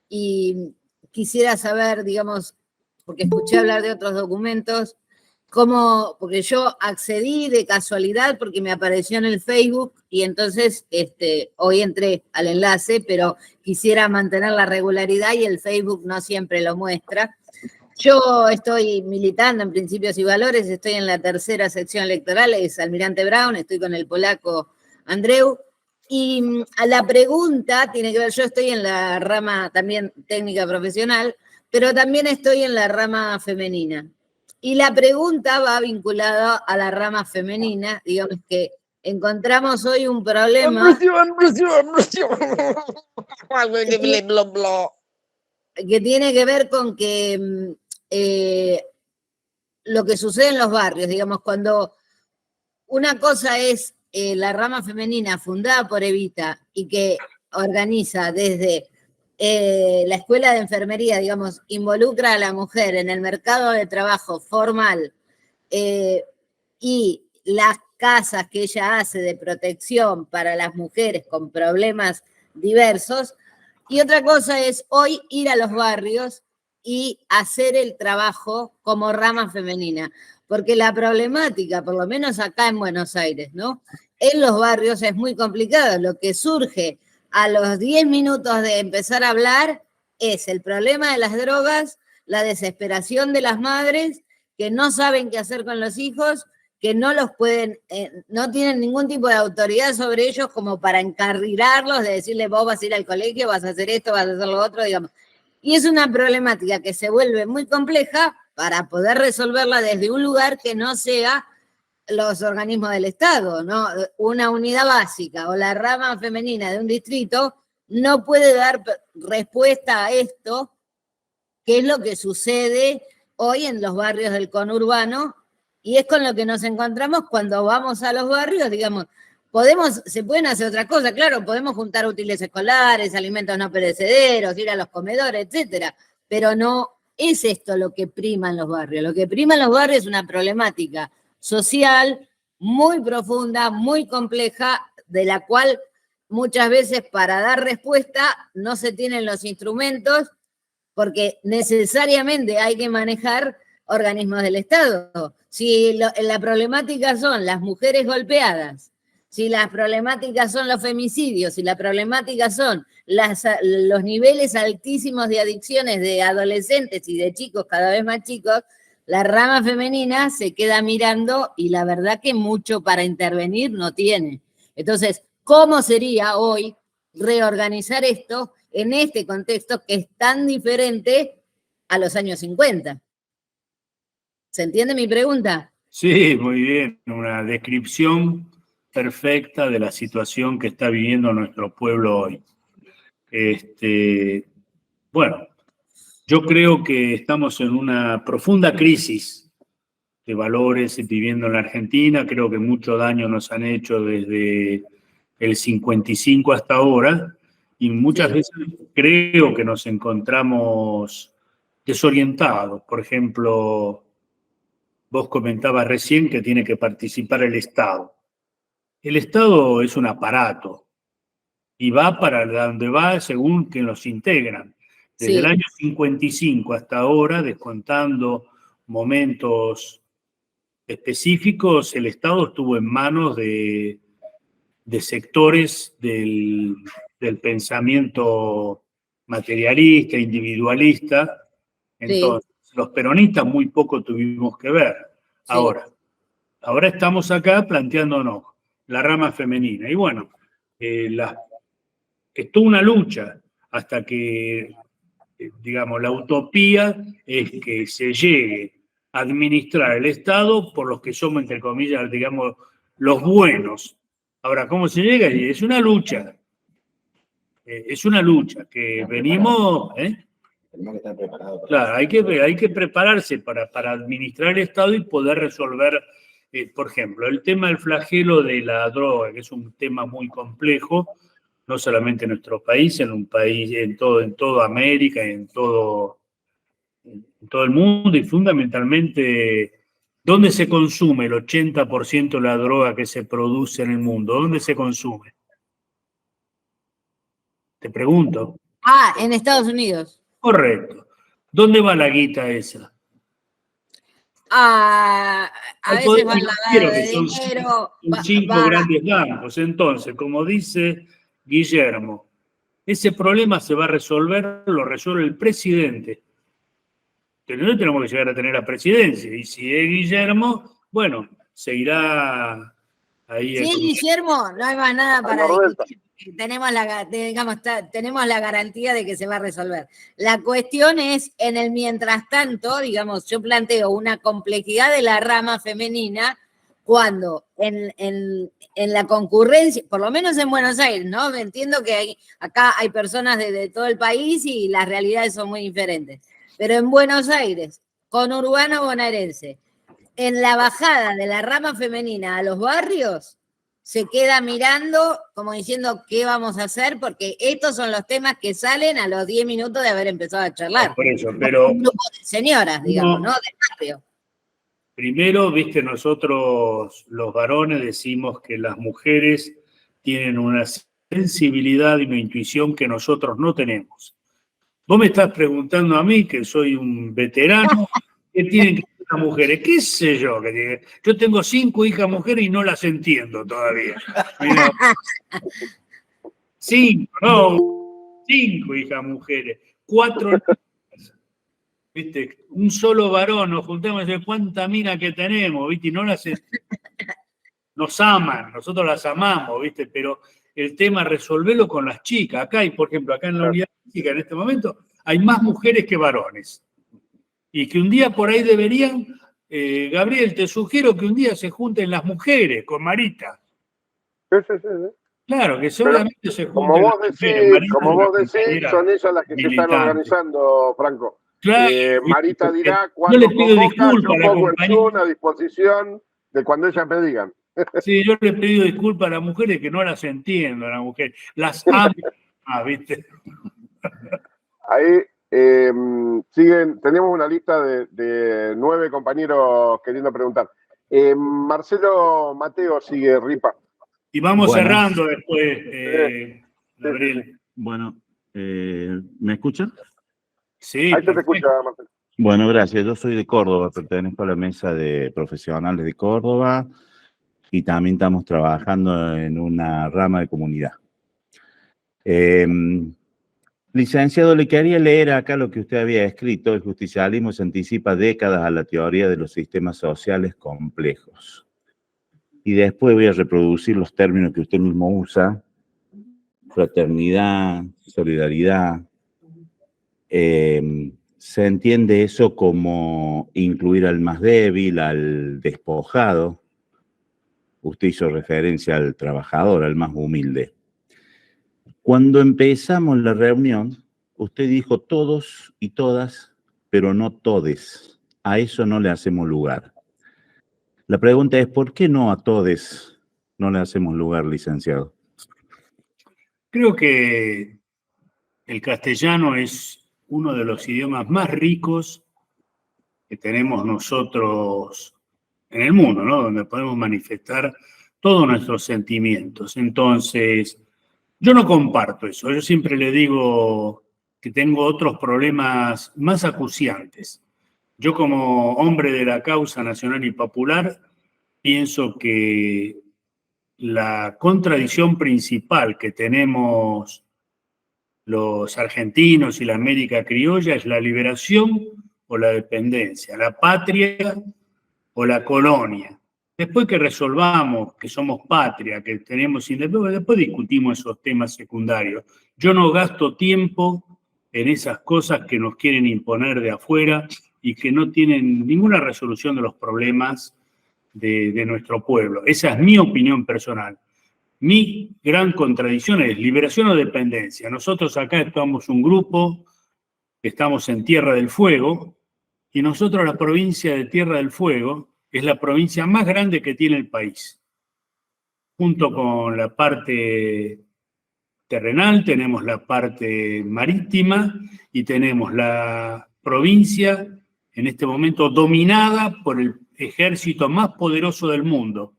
y quisiera saber, digamos, porque escuché hablar de otros documentos, cómo, porque yo accedí de casualidad porque me apareció en el Facebook y entonces hoy entré al enlace, pero quisiera mantener la regularidad y el Facebook no siempre lo muestra. Yo estoy militando en Principios y Valores, estoy en la tercera sección electoral, es Almirante Brown, estoy con el polaco Andreu. Y a la pregunta tiene que ver, yo estoy en la rama también técnica profesional, pero también estoy en la rama femenina. Y la pregunta va vinculada a la rama femenina, digamos que encontramos hoy un problema que tiene que ver con que lo que sucede en los barrios, digamos, cuando una cosa es la rama femenina fundada por Evita y que organiza desde la escuela de enfermería, digamos, involucra a la mujer en el mercado de trabajo formal y las casas que ella hace de protección para las mujeres con problemas diversos. Y otra cosa es hoy ir a los barrios y hacer el trabajo como rama femenina. Porque la problemática, por lo menos acá en Buenos Aires, ¿no? En los barrios es muy complicado. Lo que surge a los 10 minutos de empezar a hablar es el problema de las drogas, la desesperación de las madres que no saben qué hacer con los hijos, que no los pueden, no tienen ningún tipo de autoridad sobre ellos como para encarrilarlos, de decirle vos vas a ir al colegio, vas a hacer esto, vas a hacer lo otro, digamos. Y es una problemática que se vuelve muy compleja para poder resolverla desde un lugar que no sea los organismos del Estado, ¿no? Una unidad básica o la rama femenina de un distrito no puede dar respuesta a esto, que es lo que sucede hoy en los barrios del conurbano, y es con lo que nos encontramos cuando vamos a los barrios, digamos, se pueden hacer otra cosa, claro, podemos juntar útiles escolares, alimentos no perecederos, ir a los comedores, etcétera, pero no es esto lo que prima en los barrios. Lo que prima en los barrios es una problemática social muy profunda, muy compleja, de la cual muchas veces para dar respuesta no se tienen los instrumentos, porque necesariamente hay que manejar organismos del Estado. Si la problemática son las mujeres golpeadas, si las problemáticas son los femicidios, si la problemática son los niveles altísimos de adicciones de adolescentes y de chicos cada vez más chicos, la rama femenina se queda mirando y la verdad que mucho para intervenir no tiene. Entonces, ¿cómo sería hoy reorganizar esto en este contexto que es tan diferente a los años 50? ¿Se entiende mi pregunta? Sí, muy bien. Una descripción perfecta de la situación que está viviendo nuestro pueblo hoy. Bueno, yo creo que estamos en una profunda crisis de valores viviendo en la Argentina. Creo que mucho daño nos han hecho desde el 55 hasta ahora, y muchas veces creo que nos encontramos desorientados. Por ejemplo, vos comentabas recién que tiene que participar el Estado. El Estado es un aparato y va para donde va según que los integran. Desde el año 55 hasta ahora, descontando momentos específicos, el Estado estuvo en manos de sectores del pensamiento materialista, individualista. Entonces, los peronistas muy poco tuvimos que ver. Ahora estamos acá planteándonos la rama femenina. Y bueno, es toda una lucha hasta que, digamos, la utopía es que se llegue a administrar el Estado por los que somos, entre comillas, digamos, los buenos. Ahora, ¿cómo se llega? Es una lucha. es una lucha que venimos... Tenemos que estar preparados. Claro, hay que prepararse para administrar el Estado y poder resolver, por ejemplo, el tema del flagelo de la droga, que es un tema muy complejo, no solamente en nuestro país, en toda América, en todo el mundo, y fundamentalmente, ¿dónde se consume el 80% de la droga que se produce en el mundo? ¿Dónde se consume? Te pregunto. En Estados Unidos. Correcto. ¿Dónde va la guita esa? A veces va lavada de son dinero. cinco grandes bancos. Entonces, como dice Guillermo, ese problema se va a resolver, lo resuelve el presidente. Nosotros tenemos que llegar a tener la presidencia. Y si es Guillermo, bueno, seguirá ahí. Si es Guillermo, no hay más nada para discutir. Tenemos la garantía de que se va a resolver. La cuestión es, en el mientras tanto, digamos, yo planteo una complejidad de la rama femenina cuando en la concurrencia, por lo menos en Buenos Aires, ¿no? Entiendo que acá hay personas de todo el país y las realidades son muy diferentes. Pero en Buenos Aires, con urbano bonaerense, en la bajada de la rama femenina a los barrios, se queda mirando como diciendo qué vamos a hacer, porque estos son los temas que salen a los 10 minutos de haber empezado a charlar. Por eso, pero... Un grupo de señoras, digamos, ¿no? De barrio. Primero, viste, nosotros los varones decimos que las mujeres tienen una sensibilidad y una intuición que nosotros no tenemos. Vos me estás preguntando a mí, que soy un veterano, ¿qué tienen que hacer las mujeres? ¿Qué sé yo? Yo tengo 5 hijas mujeres y no las entiendo todavía. Mirá. 5 hijas mujeres, 4 ¿viste? Un solo varón, nos juntamos y decimos, ¿cuánta mina que tenemos? ¿Viste? Y no nos aman, nosotros las amamos, ¿viste? Pero el tema resolverlo con las chicas. Acá hay, por ejemplo, acá en la unidad física en este momento, hay más mujeres que varones. Y que un día por ahí deberían, Gabriel, te sugiero que un día se junten las mujeres con Marita. Sí. Claro, que seguramente se junten. Como vos decís, son ellas las que se están organizando, Franco. Claro, Marita dirá cuándo yo le pido disculpas a la compañera a disposición de cuando ellas me digan. Sí, yo le pido disculpas a las mujeres que no las entiendo, a las mujeres. Las amo, ¿viste? Ahí tenemos una lista de 9 compañeros queriendo preguntar. Marcelo Mateo sigue, Ripa. Y vamos cerrando después, Gabriel. Bueno, ¿me escuchan? Sí. Ahí te escucha, Marcelo. Bueno, gracias. Yo soy de Córdoba, pertenezco a la mesa de profesionales de Córdoba y también estamos trabajando en una rama de comunidad. Licenciado, le quería leer acá lo que usted había escrito. El justicialismo se anticipa décadas a la teoría de los sistemas sociales complejos. Y después voy a reproducir los términos que usted mismo usa: fraternidad, solidaridad. Se entiende eso como incluir al más débil, al despojado. Usted hizo referencia al trabajador, al más humilde. Cuando empezamos la reunión, usted dijo todos y todas, pero no todes. A eso no le hacemos lugar. La pregunta es, ¿por qué no a todes no le hacemos lugar, licenciado? Creo que el castellano es uno de los idiomas más ricos que tenemos nosotros en el mundo, ¿no? Donde podemos manifestar todos nuestros sentimientos. Entonces, yo no comparto eso. Yo siempre le digo que tengo otros problemas más acuciantes. Yo, como hombre de la causa nacional y popular, pienso que la contradicción principal que tenemos los argentinos y la América criolla es la liberación o la dependencia, la patria o la colonia. Después que resolvamos que somos patria, que tenemos independencia, después discutimos esos temas secundarios. Yo no gasto tiempo en esas cosas que nos quieren imponer de afuera y que no tienen ninguna resolución de los problemas de nuestro pueblo. Esa es mi opinión personal. Mi gran contradicción es liberación o dependencia. Nosotros acá estamos un grupo que estamos en Tierra del Fuego, y nosotros la provincia de Tierra del Fuego es la provincia más grande que tiene el país. Junto con la parte terrenal, tenemos la parte marítima y tenemos la provincia en este momento dominada por el ejército más poderoso del mundo,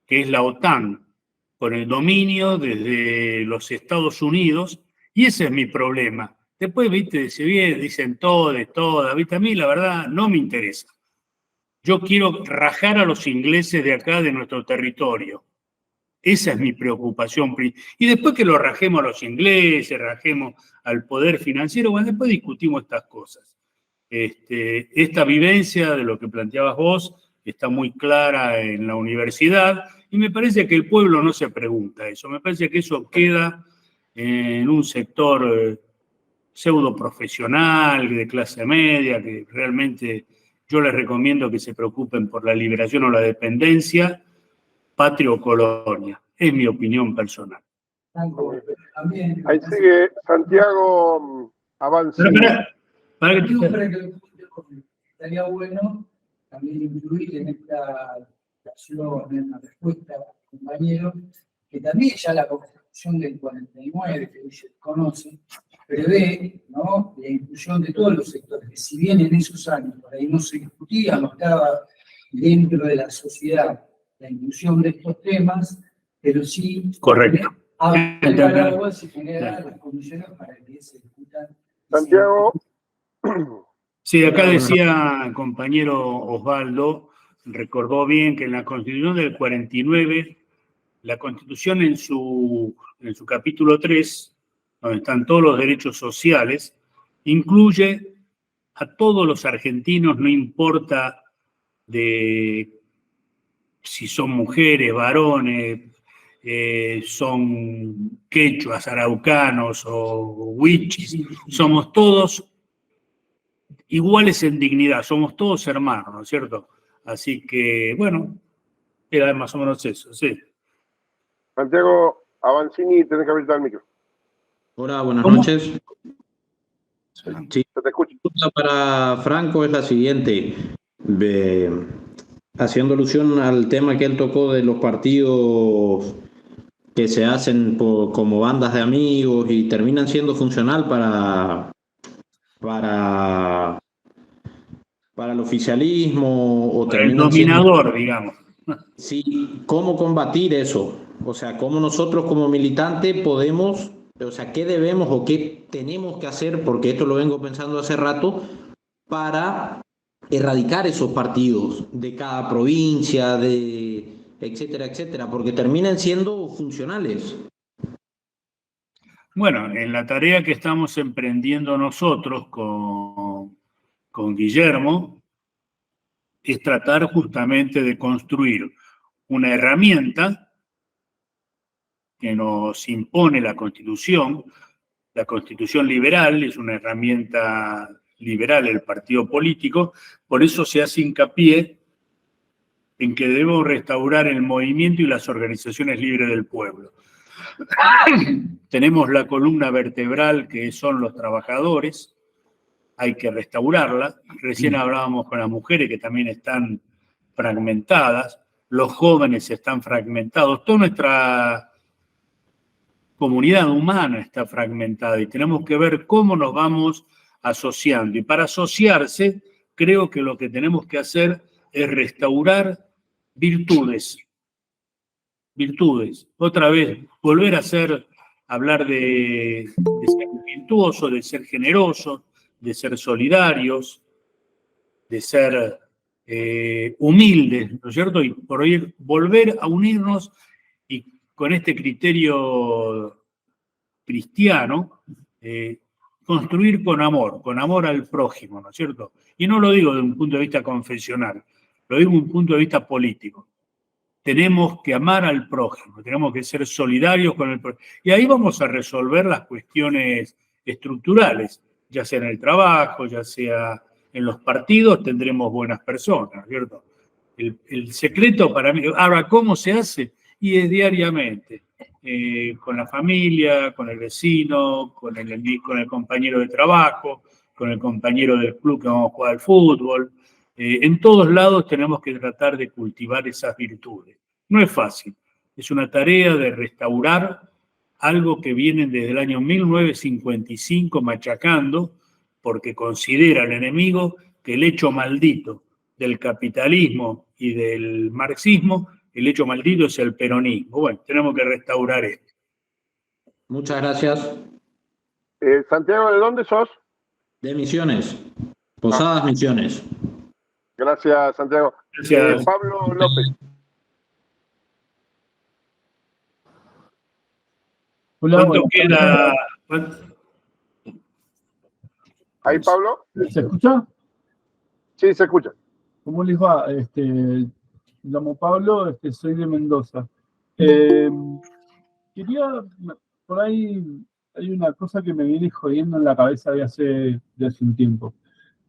que es la OTAN, con el dominio desde los Estados Unidos, y ese es mi problema. Después, viste, se viene, dicen todas, viste, a mí la verdad no me interesa. Yo quiero rajar a los ingleses de acá, de nuestro territorio. Esa es mi preocupación. Y después que lo rajemos a los ingleses, rajemos al poder financiero, bueno, después discutimos estas cosas. Esta vivencia de lo que planteabas vos está muy clara en la universidad, y me parece que el pueblo no se pregunta eso. Me parece que eso queda en un sector pseudo profesional, de clase media, que realmente yo les recomiendo que se preocupen por la liberación o la dependencia, patria o colonia. Es mi opinión personal. Ahí sigue Santiago Avancini. Estaría bueno también incluir en esta acción, en la respuesta a los compañeros, que también ya la Constitución del 49, que hoy se conoce, prevé, ¿no?, la inclusión de todos los sectores, que si bien en esos años por ahí no se discutía, no estaba dentro de la sociedad la inclusión de estos temas, pero sí correcto. Hablar y generar las condiciones para que se discutan. Santiago. Sí, acá decía el compañero Osvaldo, recordó bien que en la Constitución del 49, la Constitución en su capítulo 3, donde están todos los derechos sociales, incluye a todos los argentinos, no importa de si son mujeres, varones, son quechuas, araucanos o huichis, somos todos iguales en dignidad, somos todos hermanos, ¿no es cierto? Así que, bueno, era más o menos eso, sí. Santiago Avancini, tenés que habilitar el micro. Hola, buenas noches. Sí, Se te escucha. la pregunta para Franco es la siguiente. Haciendo alusión al tema que él tocó de los partidos que se hacen como bandas de amigos y terminan siendo funcional para el oficialismo o para el terminan dominador, siendo, digamos. Sí, ¿cómo combatir eso? O sea, ¿cómo nosotros como militantes podemos, o sea, qué debemos o qué tenemos que hacer, porque esto lo vengo pensando hace rato, para erradicar esos partidos de cada provincia, de etcétera, etcétera, porque terminan siendo funcionales? Bueno, en la tarea que estamos emprendiendo nosotros con Guillermo, es tratar justamente de construir una herramienta que nos impone la Constitución. La Constitución liberal es una herramienta liberal, el partido político, por eso se hace hincapié en que debemos restaurar el movimiento y las organizaciones libres del pueblo. Tenemos la columna vertebral que son los trabajadores, hay que restaurarla. Recién hablábamos con las mujeres que también están fragmentadas, los jóvenes están fragmentados, toda nuestra comunidad humana está fragmentada y tenemos que ver cómo nos vamos asociando. Y para asociarse, creo que lo que tenemos que hacer es restaurar virtudes. Virtudes. Otra vez, volver a hablar de ser virtuosos, de ser generosos, de ser solidarios, de ser humildes, ¿no es cierto? Y por ahí volver a unirnos y con este criterio cristiano, construir con amor al prójimo, ¿no es cierto? Y no lo digo de un punto de vista confesional, lo digo de un punto de vista político. Tenemos que amar al prójimo, tenemos que ser solidarios con el prójimo. Y ahí vamos a resolver las cuestiones estructurales, ya sea en el trabajo, ya sea en los partidos, tendremos buenas personas, ¿cierto? El secreto para mí, ahora, ¿cómo se hace? y es diariamente, con la familia, con el vecino, con el compañero de trabajo, con el compañero del club que vamos a jugar al fútbol. En todos lados tenemos que tratar de cultivar esas virtudes. No es fácil, es una tarea de restaurar algo que viene desde el año 1955 machacando, porque considera el enemigo que el hecho maldito del capitalismo y del marxismo, el hecho maldito es el peronismo. Bueno, tenemos que restaurar esto. Muchas gracias. Santiago, ¿de dónde sos? De Misiones. Posadas Misiones. Gracias, Santiago. Gracias. Pablo López. Hola, ¿Cuánto queda? ¿Ahí, Pablo? ¿Se escucha? Sí, se escucha. ¿Cómo les va? Me llamo Pablo, soy de Mendoza. Quería, por ahí hay una cosa que me viene jodiendo en la cabeza de hace un tiempo.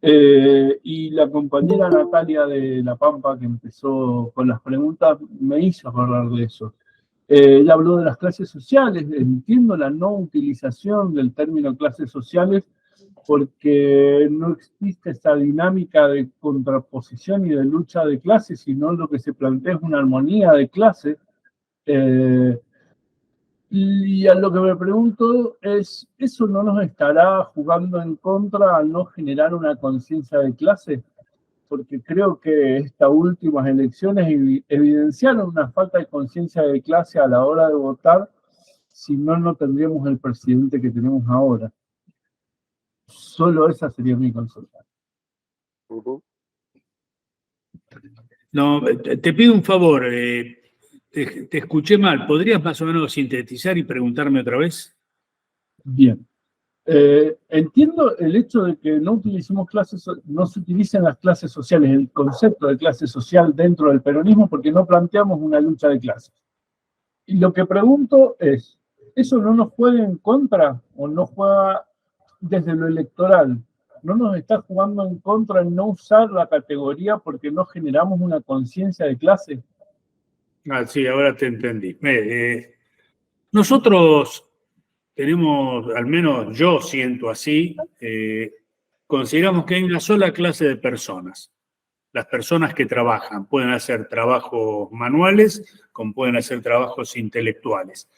Y la compañera Natalia de La Pampa, que empezó con las preguntas, me hizo acordar de eso. Ella habló de las clases sociales. Entiendo la no utilización del término clases sociales porque no existe esa dinámica de contraposición y de lucha de clases, sino lo que se plantea es una armonía de clases. Y a lo que me pregunto es, ¿eso no nos estará jugando en contra al no generar una conciencia de clase? Porque creo que estas últimas elecciones evidenciaron una falta de conciencia de clase a la hora de votar, si no, no tendríamos el presidente que tenemos ahora. Solo esa sería mi consulta. No, te pido un favor, te escuché mal. ¿Podrías más o menos sintetizar y preguntarme otra vez? Bien. Entiendo el hecho de que no se utilicen las clases sociales, el concepto de clase social dentro del peronismo, porque no planteamos una lucha de clases. Y lo que pregunto es, ¿eso no nos juega en contra o no juega desde lo electoral? ¿No nos está jugando en contra el no usar la categoría porque no generamos una conciencia de clase? Ah, sí, ahora te entendí. Nosotros tenemos, al menos yo siento así, consideramos que hay una sola clase de personas. Las personas que trabajan pueden hacer trabajos manuales como pueden hacer trabajos intelectuales.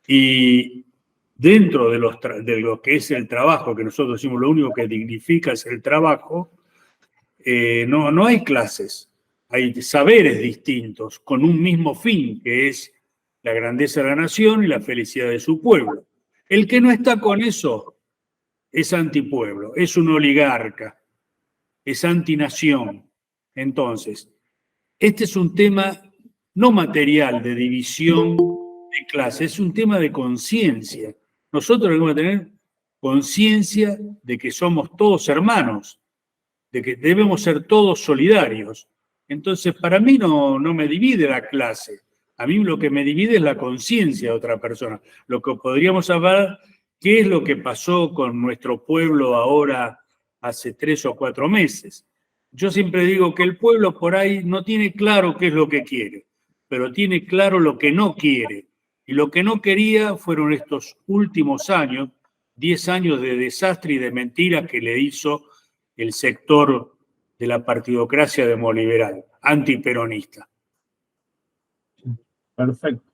Y dentro de lo que es el trabajo, que nosotros decimos lo único que dignifica es el trabajo, no hay clases. Hay saberes distintos con un mismo fin, que es la grandeza de la nación y la felicidad de su pueblo. El que no está con eso es antipueblo, es un oligarca, es antinación. Entonces, este es un tema no material de división de clase, es un tema de conciencia. Nosotros debemos tener conciencia de que somos todos hermanos, de que debemos ser todos solidarios. Entonces, para mí no me divide la clase. A mí lo que me divide es la conciencia de otra persona. Lo que podríamos hablar, ¿qué es lo que pasó con nuestro pueblo ahora hace 3 o 4 meses? Yo siempre digo que el pueblo por ahí no tiene claro qué es lo que quiere, pero tiene claro lo que no quiere. Y lo que no quería fueron estos últimos años, 10 años de desastre y de mentiras que le hizo el sector de la partidocracia demoliberal, antiperonista. Perfecto.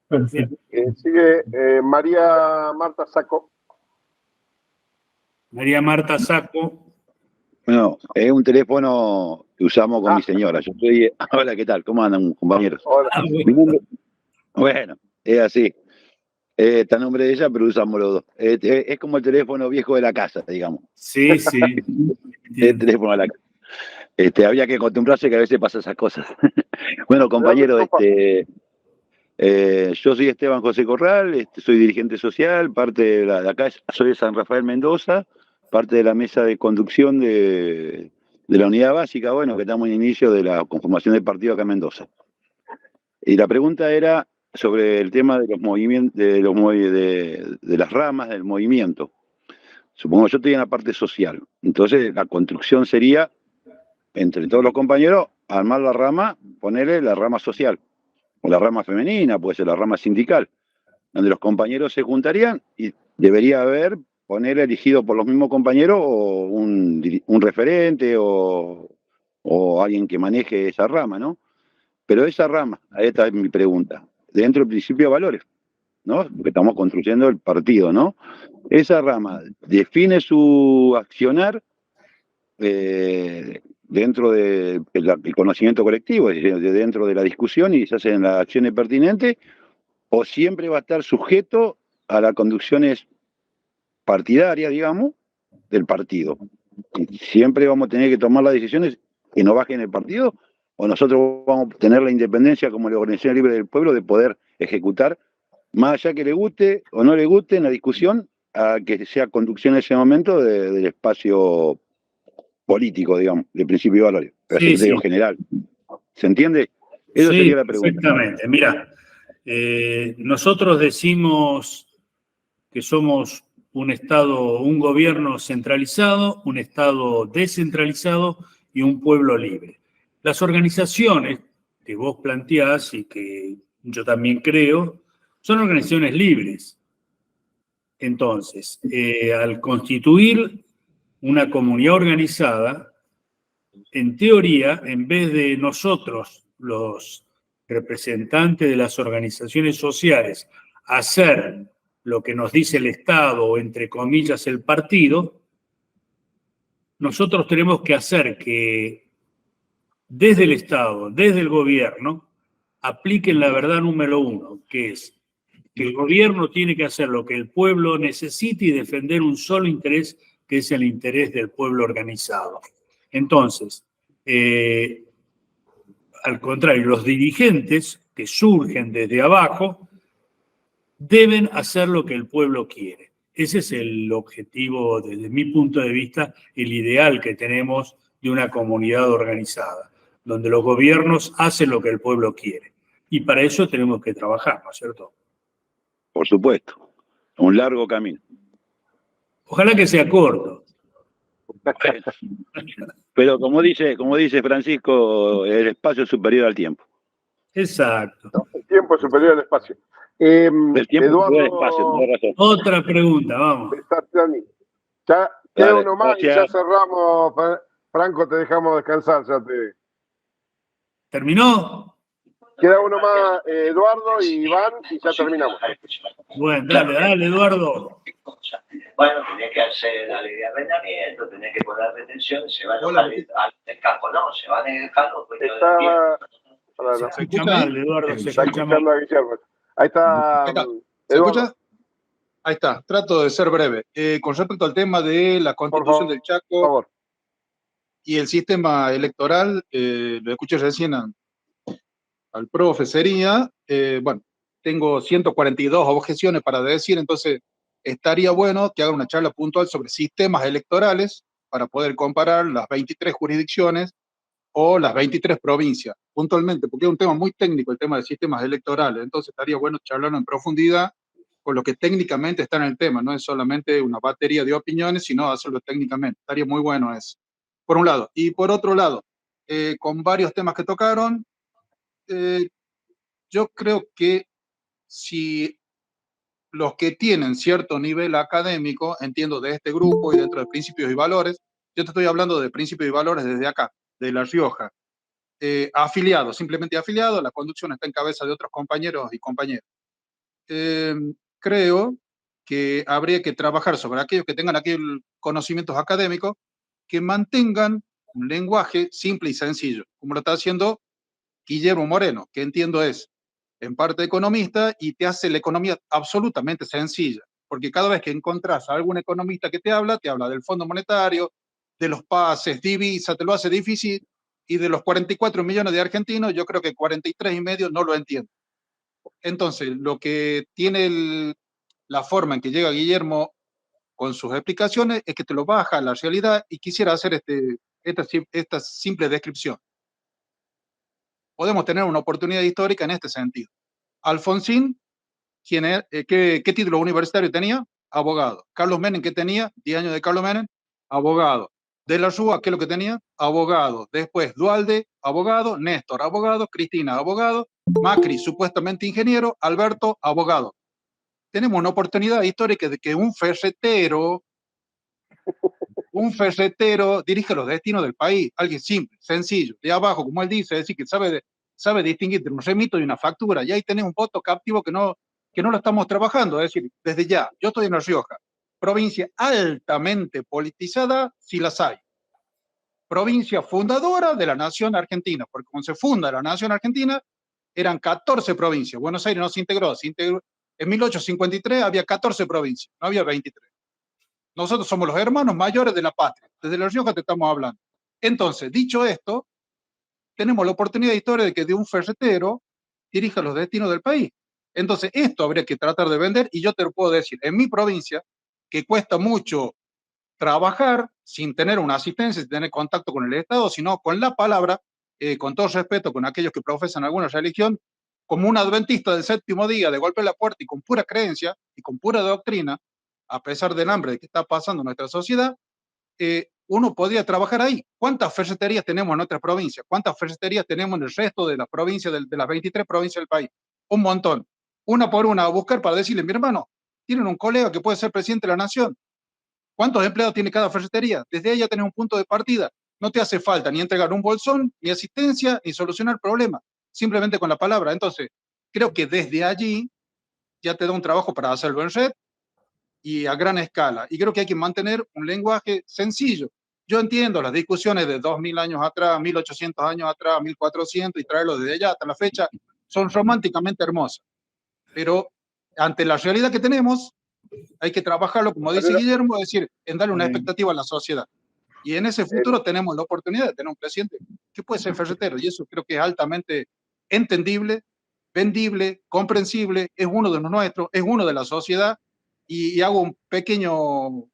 Perfecto. Sigue María Marta Saco. María Marta Saco. Bueno, es un teléfono que usamos con mi señora. Yo soy... Hola, ¿qué tal? ¿Cómo andan, compañeros? Hola. Bueno, es así. Está el nombre de ella, pero usamos los dos. Es como el teléfono viejo de la casa, digamos. Sí, sí. El teléfono de la casa. Había que acostumbrarse que a veces pasan esas cosas. Bueno, compañero, yo soy Esteban José Corral, soy dirigente social, parte de acá, soy de San Rafael, Mendoza, parte de la mesa de conducción de la unidad básica, bueno, que estamos en inicio de la conformación del partido acá en Mendoza. Y la pregunta era sobre el tema de los movimientos, de las ramas del movimiento. Supongo que yo estoy en la parte social. Entonces, la construcción sería, entre todos los compañeros, armar la rama, ponerle la rama social. o la rama femenina, puede ser la rama sindical, donde los compañeros se juntarían y debería haber, poner elegido por los mismos compañeros o un referente o alguien que maneje esa rama, ¿no? Pero esa rama, esta es mi pregunta, dentro del principio de valores, ¿no? Porque estamos construyendo el partido, ¿no? Esa rama define su accionar dentro del conocimiento colectivo, es decir, dentro de la discusión y se hacen las acciones pertinentes, o siempre va a estar sujeto a las conducciones partidarias, digamos, del partido. Y siempre vamos a tener que tomar las decisiones que no bajen el partido, o nosotros vamos a tener la independencia como la Organización Libre del Pueblo de poder ejecutar, más allá que le guste o no le guste en la discusión, a que sea conducción en ese momento del espacio político, digamos, de principio y valores, pero Sí, sí, sí. general. ¿Se entiende? Eso Sí, sería la pregunta. exactamente. Mira, nosotros decimos que somos un Estado, un gobierno centralizado, un Estado descentralizado y un pueblo libre. Las organizaciones que vos planteás y que yo también creo, son organizaciones libres. Entonces, al constituir una comunidad organizada, en teoría, en vez de nosotros, los representantes de las organizaciones sociales, hacer lo que nos dice el Estado o, entre comillas, el partido, nosotros tenemos que hacer que desde el Estado, desde el gobierno, apliquen la verdad número uno, que es que el gobierno tiene que hacer lo que el pueblo necesita y defender un solo interés, que es el interés del pueblo organizado. Entonces, al contrario, los dirigentes que surgen desde abajo deben hacer lo que el pueblo quiere. Ese es el objetivo, desde mi punto de vista, el ideal que tenemos de una comunidad organizada, donde los gobiernos hacen lo que el pueblo quiere. Y para eso tenemos que trabajar, ¿no es cierto? Por supuesto, un largo camino. Ojalá que sea corto. Pero como dice Francisco, el espacio es superior al tiempo. Exacto. El tiempo es superior al espacio. El tiempo Eduardo, superior al espacio, tenés razón. Otra pregunta, vamos. Ya queda Dale, uno más y ya cerramos. Franco, te dejamos descansar. ¿Terminó? Queda uno más, Eduardo y Iván, y ya terminamos. Bueno, dale, Eduardo. Bueno, tenés que hacer la ley de arrendamiento, tenés que poner retenciones, se van al campo, no, se van en el campo. Se escucha mal, Eduardo, se escucha mal. Ahí está. ¿Se escucha? Ahí está, trato de ser breve. Con respecto al tema de la Constitución del Chaco y el sistema electoral, lo escuché recién al profe, bueno, tengo 142 objeciones para decir, entonces estaría bueno que haga una charla puntual sobre sistemas electorales para poder comparar las 23 jurisdicciones o las 23 provincias, puntualmente, porque es un tema muy técnico el tema de sistemas electorales, entonces estaría bueno charlarlo en profundidad con lo que técnicamente está en el tema, no es solamente una batería de opiniones, sino hacerlo técnicamente, estaría muy bueno eso, por un lado. Y por otro lado, con varios temas que tocaron, yo creo que si los que tienen cierto nivel académico, entiendo de este grupo y dentro de principios y valores, yo te estoy hablando de principios y valores desde acá, de La Rioja, afiliados, simplemente afiliados, la conducción está en cabeza de otros compañeros y compañeras. Creo que habría que trabajar sobre aquellos que tengan aquellos conocimientos académicos, que mantengan un lenguaje simple y sencillo, como lo está haciendo Guillermo Moreno, que entiendo es en parte economista y te hace la economía absolutamente sencilla, porque cada vez que encontrás a algún economista que te habla del Fondo Monetario, de los pases, divisa, te lo hace difícil, y de los 44 millones de argentinos, yo creo que 43 y medio no lo entienden. Entonces, lo que tiene la forma en que llega Guillermo con sus explicaciones es que te lo baja a la realidad, y quisiera hacer esta simple descripción. Podemos tener una oportunidad histórica en este sentido. Alfonsín, ¿qué título universitario tenía? Abogado. Carlos Menem, ¿qué tenía? 10 años de Carlos Menem, abogado. De la Rúa, ¿qué es lo que tenía? Abogado. Después Duhalde, abogado. Néstor, abogado. Cristina, abogado. Macri, supuestamente ingeniero. Alberto, abogado. Tenemos una oportunidad histórica de que un ferretero dirige los destinos del país. Alguien simple, sencillo, de abajo, como él dice, es decir, que sabe distinguir entre un remito y una factura. Y ahí tenés un voto captivo que no lo estamos trabajando. Es decir, desde ya, yo estoy en La Rioja, provincia altamente politizada, si las hay. Provincia fundadora de la nación argentina, porque cuando se funda la nación argentina, eran 14 provincias. Buenos Aires no se integró. En 1853 había 14 provincias, no había 23. Nosotros somos los hermanos mayores de la patria. Desde La Rioja te estamos hablando. Entonces, dicho esto, tenemos la oportunidad histórica de que de un ferretero dirija los destinos del país. Entonces, esto habría que tratar de vender, y yo te lo puedo decir, en mi provincia, que cuesta mucho trabajar sin tener una asistencia, sin tener contacto con el Estado, sino con la palabra, con todo respeto con aquellos que profesan alguna religión, como un adventista del séptimo día, de golpe en la puerta y con pura creencia y con pura doctrina, a pesar del hambre que está pasando en nuestra sociedad, uno podría trabajar ahí. ¿Cuántas ferreterías tenemos en nuestra provincia? ¿Cuántas ferreterías tenemos en el resto de las provincias, de las 23 provincias del país? Un montón. Una por una a buscar para decirle, mi hermano, tienen un colega que puede ser presidente de la nación. ¿Cuántos empleados tiene cada ferretería? Desde ahí ya tenés un punto de partida. No te hace falta ni entregar un bolsón, ni asistencia, ni solucionar problemas. Simplemente con la palabra. Entonces, creo que desde allí ya te da un trabajo para hacerlo en red y a gran escala. Y creo que hay que mantener un lenguaje sencillo. Yo entiendo las discusiones de 2000 años atrás, 1800 años atrás, 1400, y traerlo desde allá hasta la fecha, son románticamente hermosas. Pero ante la realidad que tenemos, hay que trabajarlo, como dice Guillermo, es decir, en darle una expectativa a la sociedad. Y en ese futuro tenemos la oportunidad de tener un presidente que puede ser ferretero, y eso creo que es altamente entendible, vendible, comprensible, es uno de los nuestros, es uno de la sociedad. Y hago un pequeño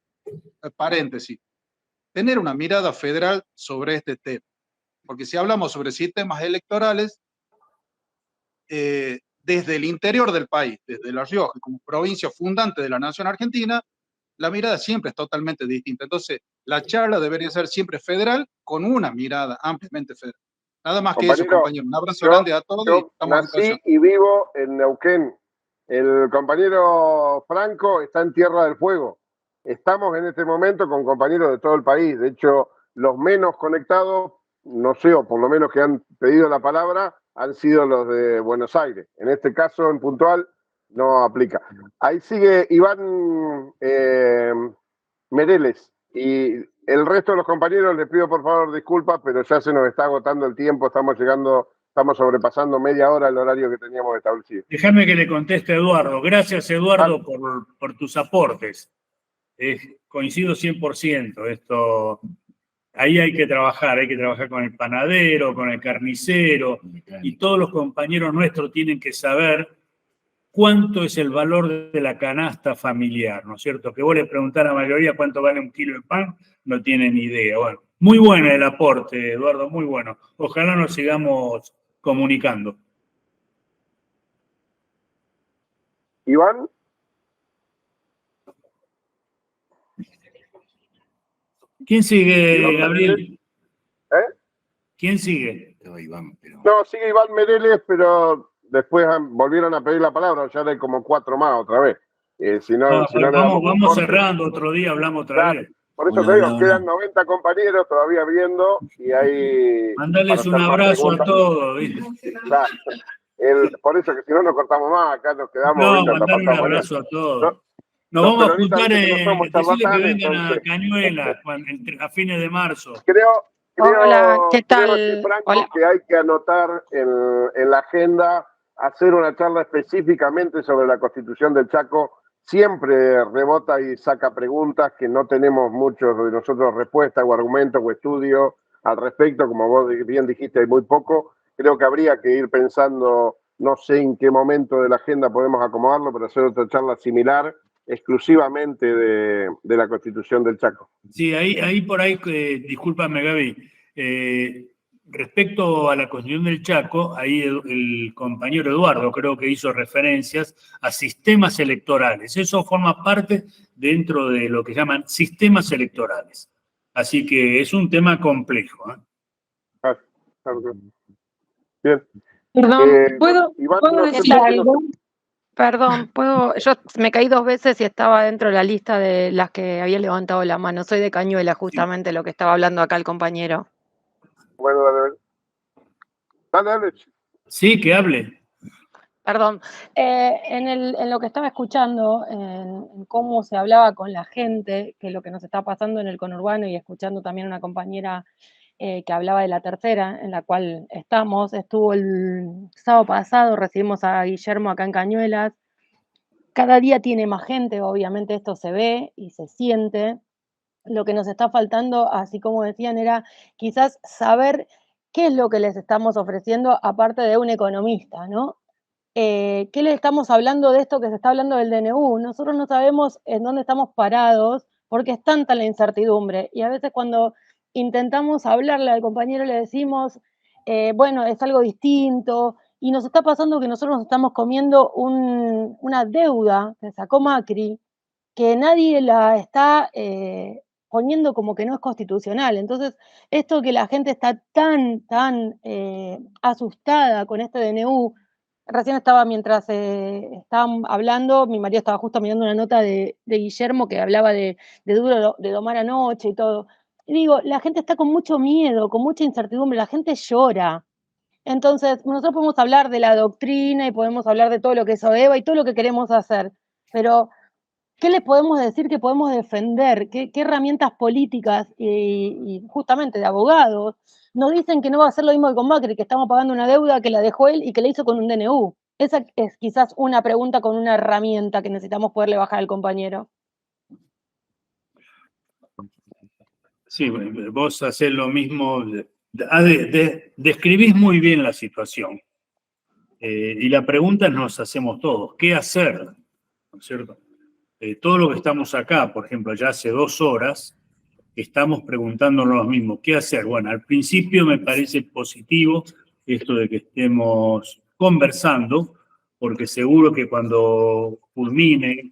paréntesis. Tener una mirada federal sobre este tema. Porque si hablamos sobre sistemas electorales, desde el interior del país, desde La Rioja, como provincia fundante de la nación argentina, la mirada siempre es totalmente distinta. Entonces, la charla debería ser siempre federal, con una mirada ampliamente federal. Nada más que eso, compañero. Un abrazo grande a todos. Yo nací y vivo en Neuquén. El compañero Franco está en Tierra del Fuego. Estamos en este momento con compañeros de todo el país. De hecho, los menos conectados, no sé, o por lo menos que han pedido la palabra, han sido los de Buenos Aires. En este caso, en puntual, no aplica. Ahí sigue Iván Mereles. Y el resto de los compañeros, les pido por favor disculpas, pero ya se nos está agotando el tiempo. Estamos sobrepasando media hora el horario que teníamos establecido. Déjame que le conteste a Eduardo. Gracias, Eduardo, por tus aportes. Coincido 100%. Esto, ahí hay que trabajar con el panadero, con el carnicero, y todos los compañeros nuestros tienen que saber cuánto es el valor de la canasta familiar, ¿no es cierto? Que vos le preguntás a la mayoría cuánto vale un kilo de pan, no tienen idea. Bueno, muy bueno el aporte, Eduardo, muy bueno. Ojalá nos sigamos comunicando. Iván. ¿Quién sigue, Gabriel? ¿Quién sigue? No, sigue Iván Mereles, pero después volvieron a pedir la palabra, ya hay como 4 más otra vez. Vamos cerrando, otro día hablamos otra vez. Por eso te digo, quedan 90 compañeros todavía viendo y hay... Mandales un abrazo a todos. Por eso que si no nos cortamos más, acá nos quedamos... No, mandale un abrazo a todos. Nos vamos a juntar decirle que vengan a Cañuelas a fines de marzo. Hola, ¿qué tal? Franco, que hay que anotar en la agenda, hacer una charla específicamente sobre la Constitución del Chaco. Siempre rebota y saca preguntas que no tenemos muchos de nosotros respuestas o argumentos o estudios al respecto. Como vos bien dijiste, hay muy poco. Creo que habría que ir pensando, no sé en qué momento de la agenda podemos acomodarlo, pero hacer otra charla similar exclusivamente de la Constitución del Chaco. Sí, ahí por ahí, discúlpame Gaby, respecto a la Constitución del Chaco, ahí el compañero Eduardo creo que hizo referencias a sistemas electorales. Eso forma parte dentro de lo que llaman sistemas electorales. Así que es un tema complejo. Bien. Perdón, ¿puedo no sé decir por qué algo? Perdón, yo me caí 2 veces y estaba dentro de la lista de las que había levantado la mano. Soy de Cañuela, justamente lo que estaba hablando acá el compañero. Bueno, dale. Sí, que hable. Perdón, en lo que estaba escuchando, en cómo se hablaba con la gente, que lo que nos está pasando en el conurbano, y escuchando también una compañera que hablaba de la tercera, en la cual estuvo el sábado pasado, recibimos a Guillermo acá en Cañuelas. Cada día tiene más gente, obviamente esto se ve y se siente. Lo que nos está faltando, así como decían, era quizás saber qué es lo que les estamos ofreciendo aparte de un economista, ¿no? ¿Qué le estamos hablando de esto que se está hablando del DNU? Nosotros no sabemos en dónde estamos parados porque es tanta la incertidumbre. Y a veces cuando intentamos hablarle al compañero le decimos, bueno, es algo distinto. Y nos está pasando que nosotros nos estamos comiendo una deuda que sacó Macri, que nadie la está poniendo como que no es constitucional. Entonces, esto que la gente está tan asustada con este DNU. Recién estaba, mientras estaban hablando, mi marido estaba justo mirando una nota de Guillermo que hablaba de Duro de Domar anoche y todo. Y digo, la gente está con mucho miedo, con mucha incertidumbre, la gente llora. Entonces, nosotros podemos hablar de la doctrina y podemos hablar de todo lo que es OEVA y todo lo que queremos hacer, pero ¿qué les podemos decir que podemos defender? ¿Qué herramientas políticas y justamente de abogados nos dicen que no va a ser lo mismo que con Macri, que estamos pagando una deuda que la dejó él y que la hizo con un DNU? Esa es quizás una pregunta con una herramienta que necesitamos poderle bajar al compañero. Sí, vos hacés lo mismo, describís muy bien la situación. Y la pregunta nos hacemos todos, ¿qué hacer? ¿No es cierto? Todo lo que estamos acá, por ejemplo, ya hace 2 horas, estamos preguntándonos lo mismo, ¿qué hacer? Bueno, al principio me parece positivo esto de que estemos conversando, porque seguro que cuando culmine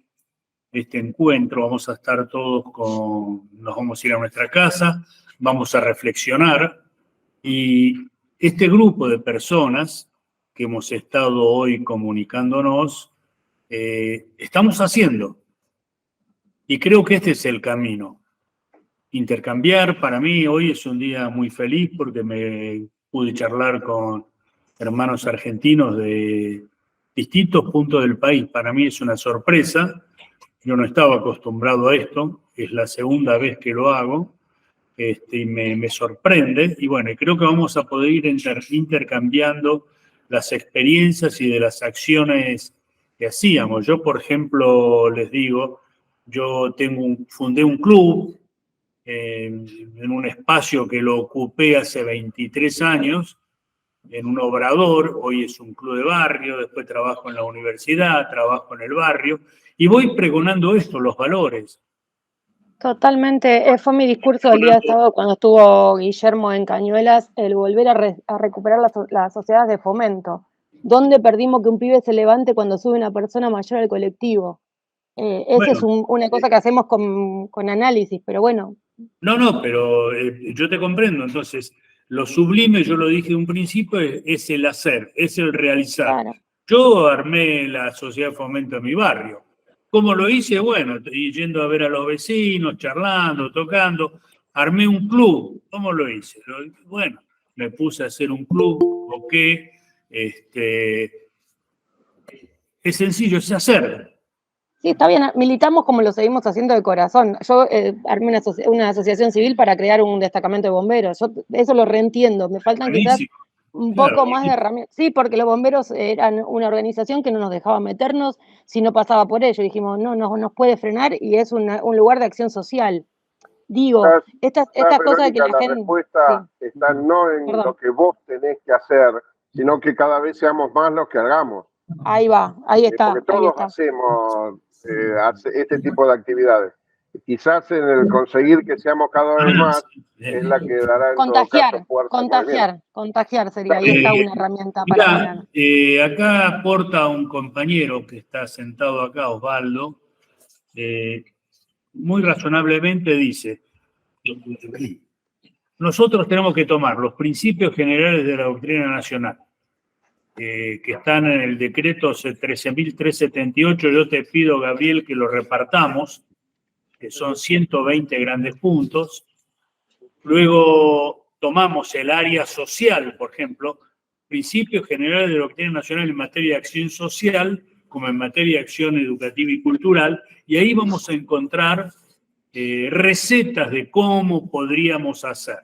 este encuentro vamos a estar todos nos vamos a ir a nuestra casa, vamos a reflexionar, y este grupo de personas que hemos estado hoy comunicándonos, estamos haciendo. Y creo que este es el camino. Intercambiar, para mí hoy es un día muy feliz porque me pude charlar con hermanos argentinos de distintos puntos del país. Para mí es una sorpresa. Yo no estaba acostumbrado a esto. Es la segunda vez que lo hago. Y me sorprende. Y bueno, creo que vamos a poder ir intercambiando las experiencias y de las acciones que hacíamos. Yo, por ejemplo, les digo, yo fundé un club en un espacio que lo ocupé hace 23 años, en un obrador. Hoy es un club de barrio, después trabajo en la universidad, trabajo en el barrio, y voy pregonando esto, los valores. Totalmente, fue mi discurso del día sábado cuando estuvo Guillermo en Cañuelas, el volver a recuperar las sociedades de fomento. ¿Dónde perdimos que un pibe se levante cuando sube una persona mayor al colectivo? Esa es una cosa que hacemos con análisis, pero bueno. No, pero yo te comprendo. Entonces, lo sublime, yo lo dije de un principio, es el hacer, es el realizar. Claro. Yo armé la sociedad de fomento en mi barrio. ¿Cómo lo hice? Bueno, yendo a ver a los vecinos, charlando, tocando. Armé un club. ¿Cómo lo hice? Bueno, me puse a hacer un club, es sencillo, es hacer. Sí, está bien, militamos como lo seguimos haciendo de corazón. Yo armé una asociación civil para crear un destacamento de bomberos. Yo eso lo reentiendo. Me faltan quizás un poco más de herramientas. Sí, porque los bomberos eran una organización que no nos dejaba meternos si no pasaba por ello. Dijimos, no nos puede frenar y es un lugar de acción social. Digo, estas cosas de que la gente... respuesta está no en lo que vos tenés que hacer, sino que cada vez seamos más los que hagamos. Ahí va, ahí está. Porque todos hacemos este tipo de actividades. Quizás en el conseguir que seamos cada vez más es la que dará en todo caso fuerza. Contagiar sería, ahí está una herramienta para mañana. Acá aporta un compañero que está sentado acá, Osvaldo, muy razonablemente dice, Nosotros tenemos que tomar los principios generales de la doctrina nacional, que están en el decreto 13.378. Yo te pido, Gabriel, que lo repartamos, que son 120 grandes puntos. Luego tomamos el área social, por ejemplo, principios generales de la doctrina nacional en materia de acción social, como en materia de acción educativa y cultural, y ahí vamos a encontrar recetas de cómo podríamos hacer.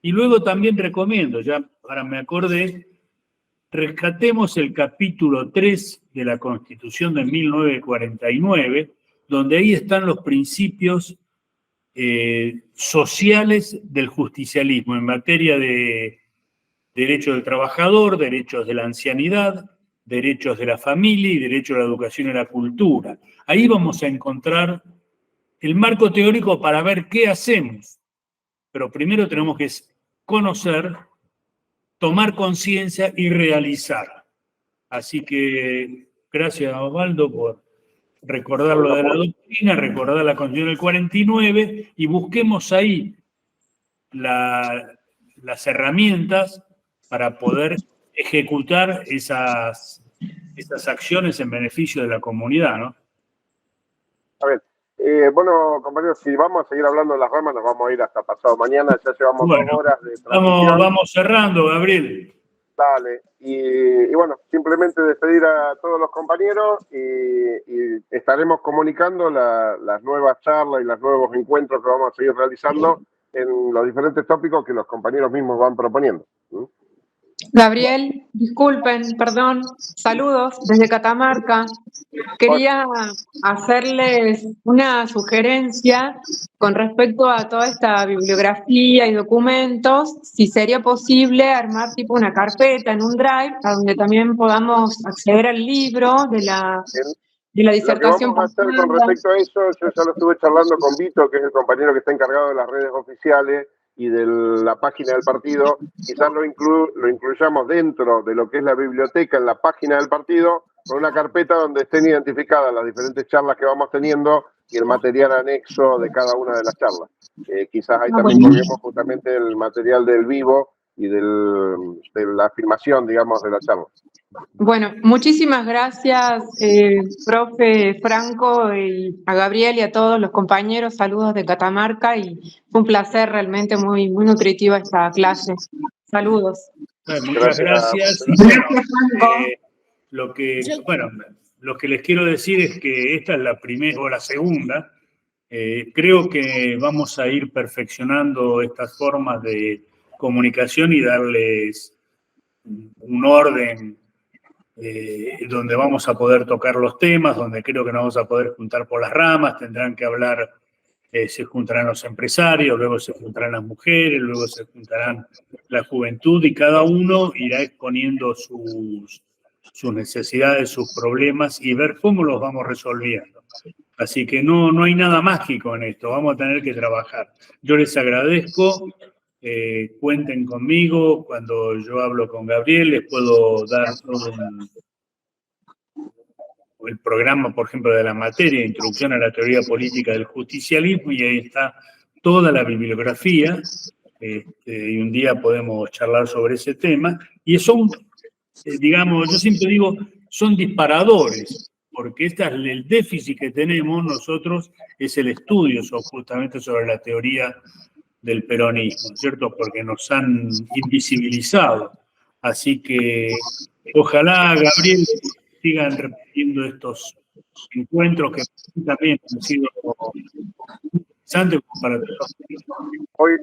Y luego también recomiendo, ya ahora me acordé, rescatemos el capítulo 3 de la Constitución de 1949, donde ahí están los principios sociales del justicialismo en materia de derechos del trabajador, derechos de la ancianidad, derechos de la familia y derechos a la educación y la cultura. Ahí vamos a encontrar el marco teórico para ver qué hacemos. Pero primero tenemos que conocer, tomar conciencia y realizar. Así que gracias, Osvaldo, por recordar lo de la doctrina, recordar la Constitución del 49 y busquemos ahí las herramientas para poder ejecutar esas acciones en beneficio de la comunidad, ¿no? A ver, bueno, compañeros, si vamos a seguir hablando de las ramas, nos vamos a ir hasta pasado mañana, ya llevamos 2 horas de transmisión. Vamos cerrando, Gabriel. Dale, y bueno, simplemente despedir a todos los compañeros y estaremos comunicando las nuevas charlas y los nuevos encuentros que vamos a seguir realizando en los diferentes tópicos que los compañeros mismos van proponiendo. Gabriel, disculpen, perdón, saludos desde Catamarca. Quería hacerles una sugerencia con respecto a toda esta bibliografía y documentos, si sería posible armar tipo una carpeta en un drive, a donde también podamos acceder al libro de la disertación. Lo que vamos a hacer con respecto a eso, yo ya lo estuve charlando con Vito, que es el compañero que está encargado de las redes oficiales y de la página del partido, quizás lo incluyamos dentro de lo que es la biblioteca, en la página del partido, con una carpeta donde estén identificadas las diferentes charlas que vamos teniendo y el material anexo de cada una de las charlas. Quizás ahí también colguemos justamente el material del vivo y de la filmación, digamos, de la charla. Bueno, muchísimas gracias, profe Franco, y a Gabriel y a todos los compañeros. Saludos de Catamarca y fue un placer realmente muy nutritiva esta clase. Saludos. Muchas gracias. Lo que les quiero decir es que esta es la primera o la segunda. Creo que vamos a ir perfeccionando estas formas de comunicación y darles un orden donde vamos a poder tocar los temas, donde creo que nos vamos a poder juntar por las ramas, tendrán que hablar, se juntarán los empresarios, luego se juntarán las mujeres, luego se juntarán la juventud y cada uno irá exponiendo sus necesidades, sus problemas y ver cómo los vamos resolviendo. Así que no hay nada mágico en esto, vamos a tener que trabajar. Yo les agradezco. Cuenten conmigo cuando yo hablo con Gabriel, les puedo dar todo el programa, por ejemplo, de la materia, Introducción a la Teoría Política del Justicialismo, y ahí está toda la bibliografía, y un día podemos charlar sobre ese tema, y son, digamos, yo siempre digo, son disparadores, porque el déficit que tenemos nosotros es el estudio justamente sobre la teoría del peronismo, ¿cierto? Porque nos han invisibilizado. Así que ojalá, Gabriel, sigan repitiendo estos encuentros que también han sido interesantes para todos. Hoy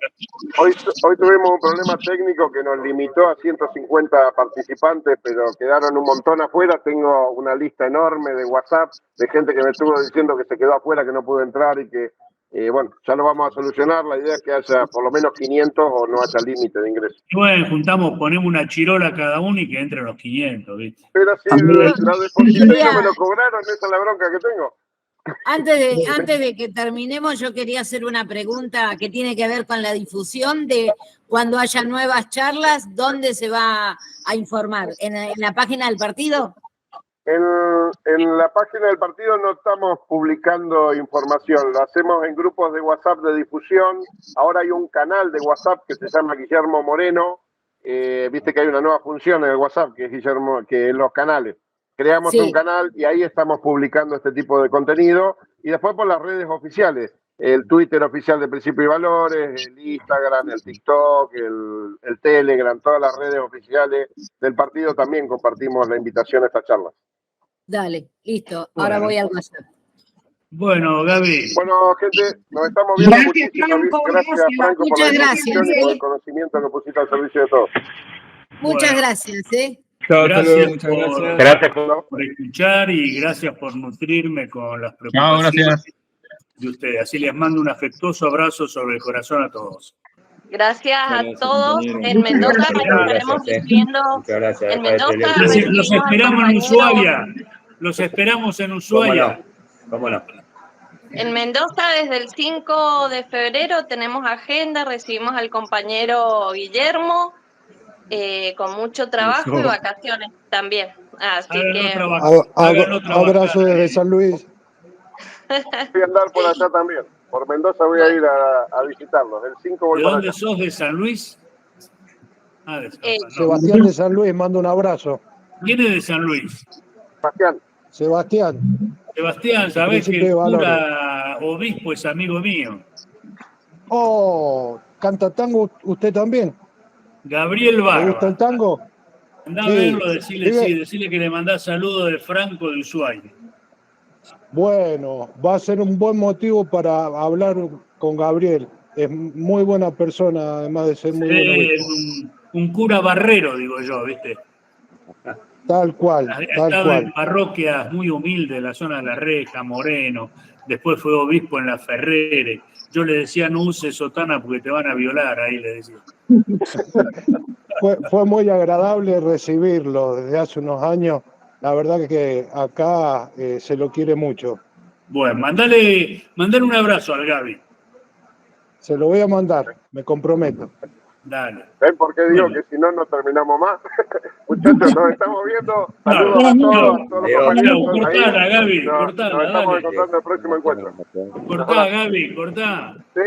tuvimos un problema técnico que nos limitó a 150 participantes, pero quedaron un montón afuera. Tengo una lista enorme de WhatsApp de gente que me estuvo diciendo que se quedó afuera, que no pudo entrar y que bueno, ya lo vamos a solucionar. La idea es que haya por lo menos 500 o no haya límite de ingreso. Bueno, ponemos una chirola cada uno y que entren los 500, ¿viste? Pero si la deposité no me lo cobraron, esa es la bronca que tengo. Antes de que terminemos, yo quería hacer una pregunta que tiene que ver con la difusión de cuando haya nuevas charlas, ¿dónde se va a informar? ¿En la página del partido? En la página del partido no estamos publicando información, lo hacemos en grupos de WhatsApp de difusión. Ahora hay un canal de WhatsApp que se llama Guillermo Moreno. Viste que hay una nueva función en el WhatsApp que es Guillermo, que es los canales. Creamos un canal y ahí estamos publicando este tipo de contenido. Y después por las redes oficiales, el Twitter oficial de Principio y Valores, el Instagram, el TikTok, el Telegram, todas las redes oficiales del partido también compartimos la invitación a esta charla. Dale, listo. Ahora voy al WhatsApp. Bueno, Gaby. Bueno, gente, nos estamos viendo muchísimo. Gracias, Franco, por Muchas la gracias. disposición y por el conocimiento que pusiste al servicio de todos. Muchas gracias, Gracias por escuchar y gracias por nutrirme con las preocupaciones de ustedes. Así les mando un afectuoso abrazo sobre el corazón a todos. Gracias a todos. En Mendoza nos estaremos viendo. En Mendoza los esperamos en Ushuaia. Los esperamos en Ushuaia. ¿Cómo no? En Mendoza, desde el 5 de febrero, tenemos agenda, recibimos al compañero Guillermo, con mucho trabajo y vacaciones también. Así que... Abrazo desde San Luis. Voy a andar por allá también. Por Mendoza voy a ir a visitarlos. El 5 voy ¿De para dónde allá. sos? ¿De San Luis? De San Luis. Sebastián de San Luis, mando un abrazo. ¿Quién es de San Luis? Sebastián. Sebastián, ¿sabés que el cura obispo es amigo mío? Oh, ¿canta tango usted también? Gabriel Barba. ¿Le gusta el tango? Andá a verlo, decirle que le mandás saludos de Franco de Ushuaia. Bueno, va a ser un buen motivo para hablar con Gabriel. Es muy buena persona, además de ser muy buen obispo. Un cura barrero, digo yo, ¿viste? Tal cual, Ha tal estado cual. en parroquias muy humildes, la zona de La Reja, Moreno, después fue obispo en La Ferrere. Yo le decía, no uses sotana porque te van a violar, ahí le decía. Fue muy agradable recibirlo desde hace unos años. La verdad que acá se lo quiere mucho. Bueno, mandale un abrazo al Gaby. Se lo voy a mandar, me comprometo. Dale. ¿Ven por qué digo que si no, no terminamos más? Muchachos, nos estamos viendo. Saludos a todos los compañeros. Cortala, Gaby, cortala. Nos estamos encontrando en el próximo encuentro. Cortá, Gaby, cortá. Sí.